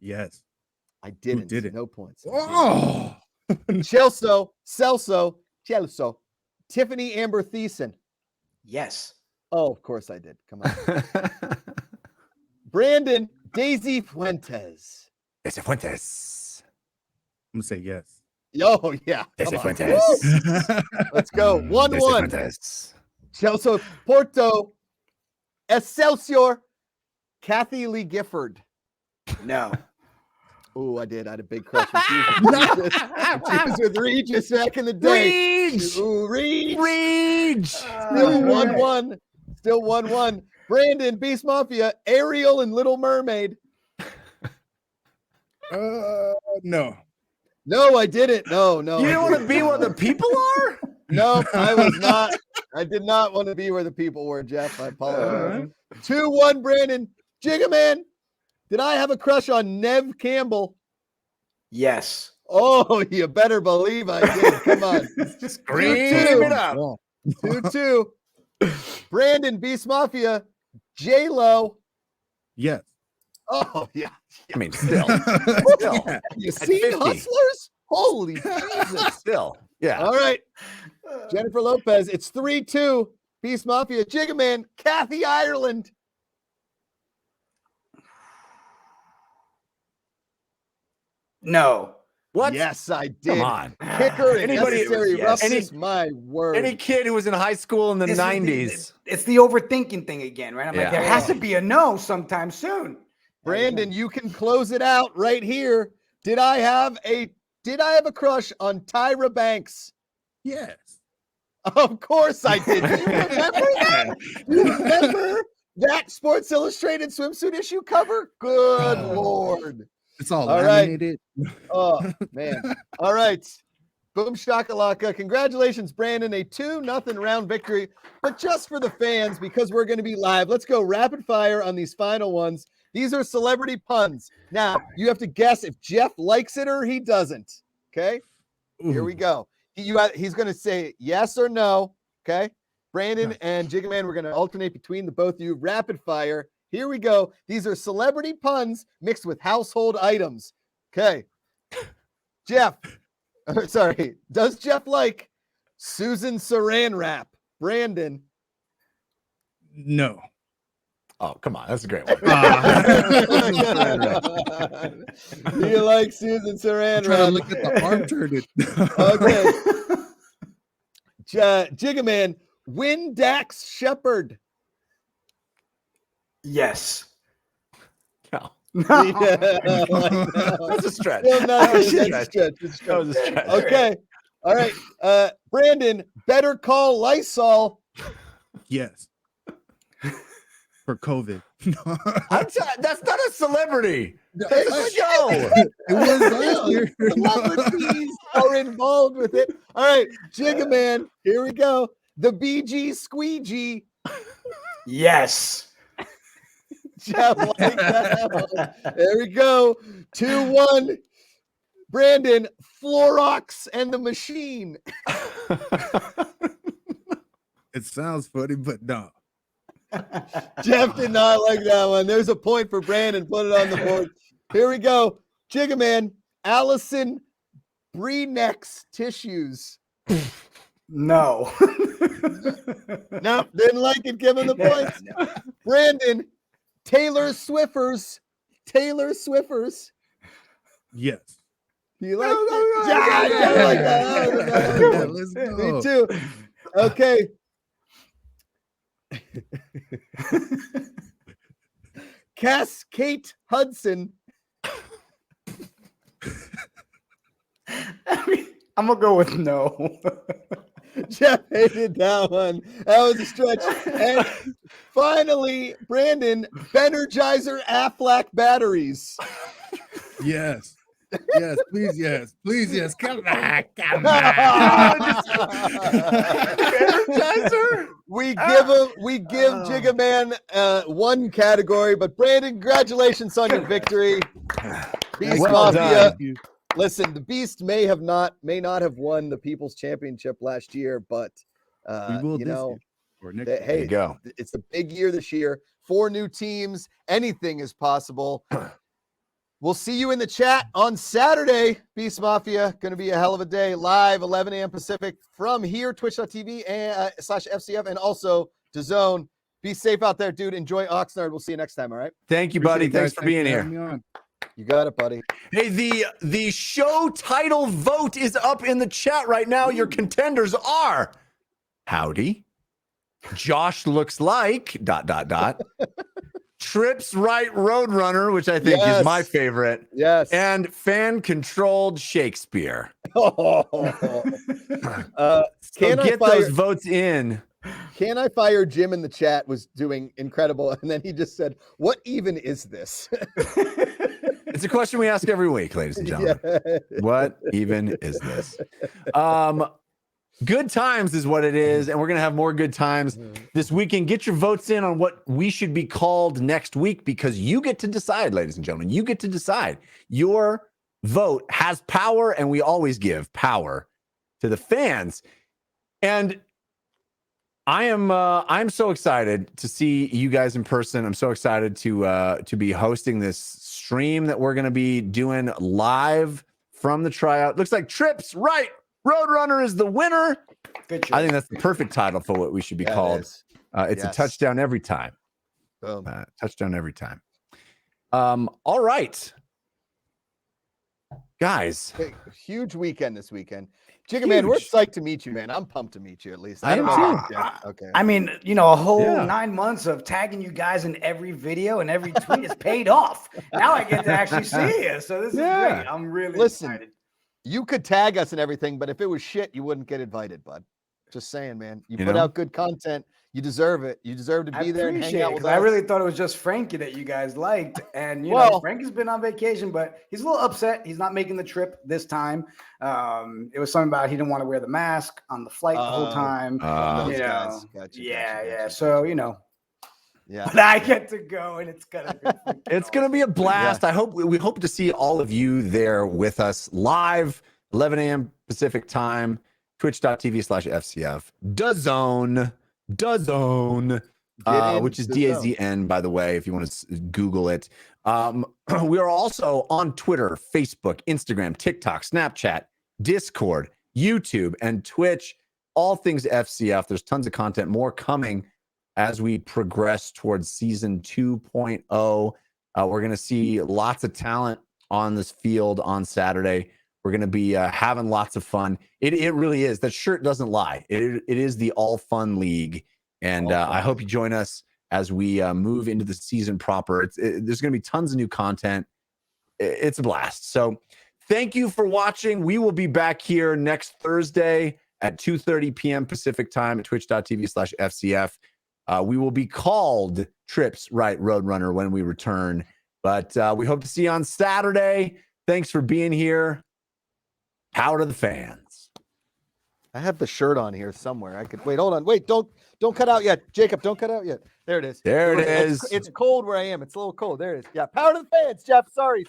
Yes. I didn't. Who did it? No points. Oh. Celso, Tiffany Amber Thiessen. Yes. Oh, of course I did. Come on. Brandon, Daisy Fuentes. Daisy Fuentes. I'm going to say yes. Oh, yeah. Daisy Come on. Fuentes. Let's go. 1-1. Fuentes. Chelsea Porto, Excelsior, Kathy Lee Gifford. No. Oh, I did. I had a big crush on she was with Regis back in the day. Reach. Still 1-1. Still 1-1. Brandon, Beast Mafia, Ariel and Little Mermaid. No. No, I didn't. No. You didn't want to be where the people are? No, I was not. I did not want to be where the people were, Jeff. I apologize. 2-1, Brandon. Jiggaman, did I have a crush on Nev Campbell? Yes. Oh, you better believe I did. Come on. Scream it up. 2-2. Brandon, Beast Mafia, J-Lo. Yes. Oh, yeah. I mean, still. Have you seen 50. Hustlers? Holy Jesus. Still. Yeah. All right. Jennifer Lopez, it's 3-2. Beast Mafia, Jiggaman, Kathy Ireland. No. What? Yes, I did. Come on. Kicker and Anybody- necessary yes. roughness, my word. Any kid who was in high school in the This is 90s. It's the overthinking thing again, right? I'm Yeah. like, there has to be a no sometime soon. Brandon, you can close it out right here. Did I have a crush on Tyra Banks? Yes. Of course I did. Do you remember that? Do you remember that Sports Illustrated swimsuit issue cover? Good Lord. It's all All right. laminated. Oh, man. All right. Boom shakalaka. Congratulations, Brandon. A 2-0 round victory. But just for the fans, because we're going to be live, let's go rapid fire on these final ones. These are celebrity puns. Now, you have to guess if Jeff likes it or he doesn't. Okay? Here we go. He's going to say yes or no. Okay? Brandon and Jiggaman, we're going to alternate between the both of you. Rapid fire. Here we go. These are celebrity puns mixed with household items. Okay. Jeff. Sorry. Does Jeff like Susan Saran wrap? Brandon. No. Oh, come on. That's a great one. Do you like Susan Saran Trying to wrap? look at the arm turned. Okay. Jiggaman, Win Dax Shepard. Yes. No. Yeah, That's a stretch. Still That was a nothing. stretch. That's a stretch. That was a stretch. Okay. All right. Brandon, Better Call Lysol. Yes. For COVID. That's not a celebrity. That's a show. It was last year. Celebrities are involved with it. All right. Jiggaman, here we go. The BG Squeegee. Yes. Jeff, like that one. There we go. 2-1. Brandon, Florox and the Machine. It sounds funny, but no. Jeff did not like that one. There's a point for Brandon. Put it on the board. Here we go. Jiggaman, Allison Breenex tissues. No. No, didn't like it. Give him the points. Brandon, Taylor Swiffers. Yes. You like it? Yeah, I like that. Yeah, let's go. Me too. Okay. Kate Hudson. I'm gonna go with no. Jeff hated that one. That was a stretch. And finally, Brandon, Benergizer Aflac batteries. Yes. Yes, please, yes. Please, yes. Come back. Come Energizer. We give Jigga Man one category, but Brandon, congratulations on your victory. Beast Well Mafia. done. Listen, the Beast may not have won the People's Championship last year, but We will you this know, year or next that, year. There you hey, go. it's a big year this year. 4 new teams. Anything is possible. We'll see you in the chat on Saturday. Beast Mafia, going to be a hell of a day. Live, 11 a.m. Pacific from here, twitch.tv /FCF, and also DAZN. Be safe out there, dude. Enjoy Oxnard. We'll see you next time, all right? Thank you, Appreciate buddy. it, Thanks guys. for being having here. me on. You got it, buddy. Hey, the show title vote is up in the chat right now. Your contenders are Howdy, Josh looks like ... Trips Right Roadrunner, which I think is my favorite. Yes. And Fan Controlled Shakespeare. Can Get those votes in. Can I Fire Jim in the chat was doing incredible. And then he just said, what even is this? It's a question we ask every week, ladies and gentlemen. Yeah. What even is this? Good times is what it is, and we're going to have more good times this weekend. Get your votes in on what we should be called next week, because you get to decide, ladies and gentlemen. You get to decide. Your vote has power, and we always give power to the fans. And I'm so excited to see you guys in person. I'm so excited to be hosting this stream that we're going to be doing live from the tryout. Looks like Trips Right Roadrunner is the winner. Good choice. I think that's the perfect title for what we should be called. It's a touchdown every time. Boom. Touchdown every time. All right, guys. Hey, huge weekend this weekend. Jigga Man, we're psyched to meet you, man. I'm pumped to meet you at least. I am too. Okay. I mean, a whole 9 months of tagging you guys in every video and every tweet is paid off. Now I get to actually see you. So this is great. I'm really excited. You could tag us and everything, but if it was shit, you wouldn't get invited, bud. Just saying, man. You put out good content. You deserve it. You deserve to be there and hang out with us. I really thought it was just Frankie that you guys liked. And, Frankie's been on vacation, but he's a little upset. He's not making the trip this time. It was something about he didn't want to wear the mask on the flight the whole time. Gotcha. So, yeah. But I get to go, and it's gonna be a blast. Yeah. We hope to see all of you there with us live, 11 a.m. Pacific time, twitch.tv/FCF, DAZN, which is DAZN, by the way, if you want to Google it. We are also on Twitter, Facebook, Instagram, TikTok, Snapchat, Discord, YouTube, and Twitch. All things FCF. There's tons of content, more coming as we progress towards season 2.0. We're going to see lots of talent on this field on Saturday. We're going to be having lots of fun. It really is. That shirt doesn't lie. It is the All Fun League. And I hope you join us as we move into the season proper. There's going to be tons of new content. It's a blast. So thank you for watching. We will be back here next Thursday at 2:30 p.m. Pacific time at twitch.tv/FCF. We will be called Trips Right Roadrunner when we return. But we hope to see you on Saturday. Thanks for being here. Power to the fans. I have the shirt on here somewhere. I could wait. Hold on. Wait, don't cut out yet. Jacob, don't cut out yet. There it is. There it is. It's cold where I am. It's a little cold. There it is. Yeah. Power to the fans, Jeff. Sorry.